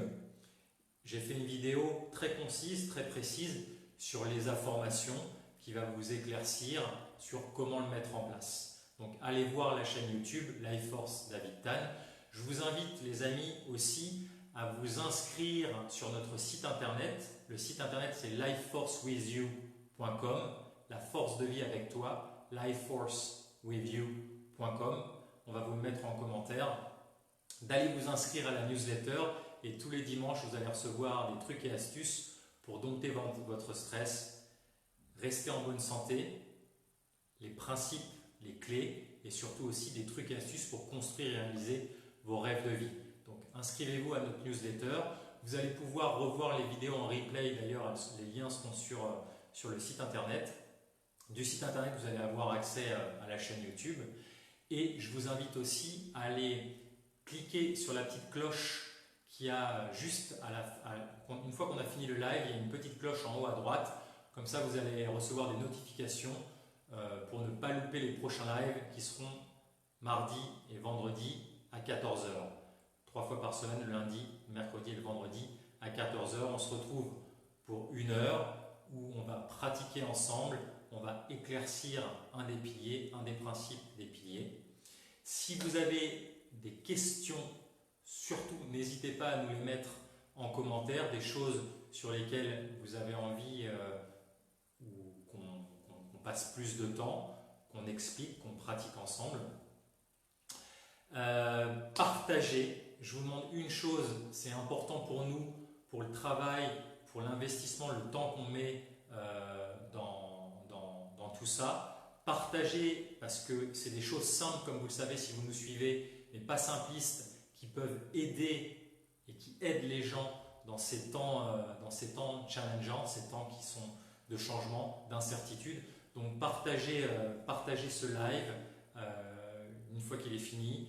J'ai fait une vidéo très concise, très précise sur les affirmations qui va vous éclaircir sur comment le mettre en place. Donc allez voir la chaîne YouTube Life Force David Tan. Je vous invite les amis aussi à vous inscrire sur notre site internet. Le site internet c'est lifeforcewithyou.com, la force de vie avec toi, lifeforcewithyou.com. On va vous le mettre en commentaire. D'aller vous inscrire à la newsletter et tous les dimanches vous allez recevoir des trucs et astuces pour dompter votre stress, rester en bonne santé, les principes, les clés et surtout aussi des trucs et astuces pour construire et réaliser vos rêves de vie. Donc inscrivez-vous à notre newsletter. Vous allez pouvoir revoir les vidéos en replay. D'ailleurs, les liens seront sur le site internet. Du site internet, vous allez avoir accès à la chaîne YouTube. Et je vous invite aussi à aller cliquer sur la petite cloche qui a juste une fois qu'on a fini le live, il y a une petite cloche en haut à droite. Comme ça, vous allez recevoir des notifications pour ne pas louper les prochains lives qui seront mardi et vendredi à 14 h. 3 fois par semaine, le lundi, le mercredi et le vendredi à 14 h. On se retrouve pour 1 heure où on va pratiquer ensemble, on va éclaircir un des piliers, un des principes des piliers. Si vous avez des questions, surtout n'hésitez pas à nous les mettre en commentaire, des choses sur lesquelles vous avez envie qu'on passe plus de temps, qu'on explique, qu'on pratique ensemble. Partagez. Je vous demande une chose, c'est important pour nous, pour le travail, pour l'investissement, le temps qu'on met dans tout ça. Partagez parce que c'est des choses simples, comme vous le savez si vous nous suivez, mais pas simplistes, qui peuvent aider et qui aident les gens dans ces temps challengeants, ces temps qui sont de changement, d'incertitude. Donc partagez ce live une fois qu'il est fini.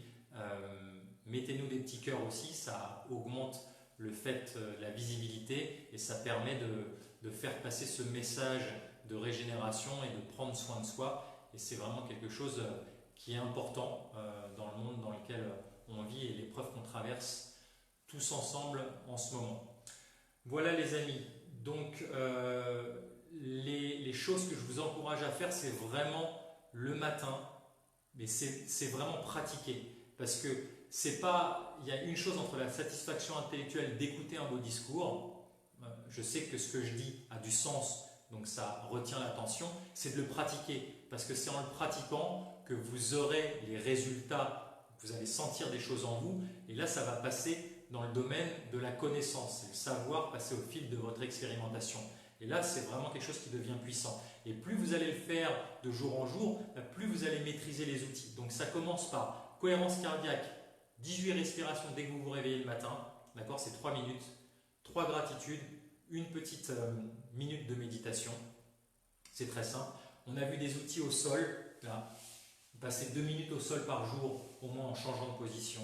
Mettez-nous des petits cœurs aussi, ça augmente le fait de la visibilité et ça permet de faire passer ce message de régénération et de prendre soin de soi. Et c'est vraiment quelque chose qui est important dans le monde dans lequel on vit et l'épreuve qu'on traverse tous ensemble en ce moment. Voilà les amis, donc les choses que je vous encourage à faire, c'est vraiment le matin, mais c'est vraiment pratiquer. Parce que c'est pas, il y a une chose entre la satisfaction intellectuelle d'écouter un beau discours, je sais que ce que je dis a du sens, donc ça retient l'attention, c'est de le pratiquer, parce que c'est en le pratiquant que vous aurez les résultats, vous allez sentir des choses en vous, et là ça va passer dans le domaine de la connaissance, le savoir passer au fil de votre expérimentation. Et là c'est vraiment quelque chose qui devient puissant. Et plus vous allez le faire de jour en jour, plus vous allez maîtriser les outils. Donc ça commence par cohérence cardiaque, 18 respirations dès que vous vous réveillez le matin, d'accord, c'est 3 minutes, 3 gratitudes, une petite minute de méditation, c'est très simple. On a vu des outils au sol, là, passer 2 minutes au sol par jour, au moins en changeant de position.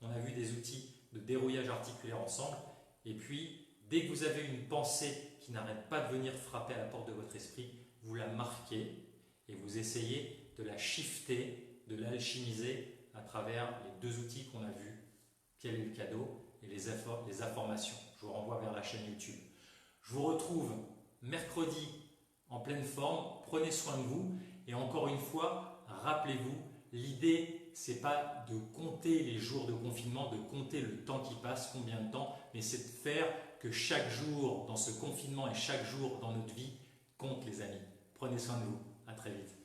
On a vu des outils de dérouillage articulaire ensemble, et puis dès que vous avez une pensée qui n'arrête pas de venir frapper à la porte de votre esprit, vous la marquez et vous essayez de la shifter, de l'alchimiser à travers les 2 outils qu'on a vus, quel est le cadeau et les informations. Je vous renvoie vers la chaîne YouTube. Je vous retrouve mercredi en pleine forme, prenez soin de vous et encore une fois, rappelez-vous, l'idée c'est pas de compter les jours de confinement, de compter le temps qui passe, combien de temps, mais c'est de faire que chaque jour dans ce confinement et chaque jour dans notre vie compte les amis. Prenez soin de vous, à très vite.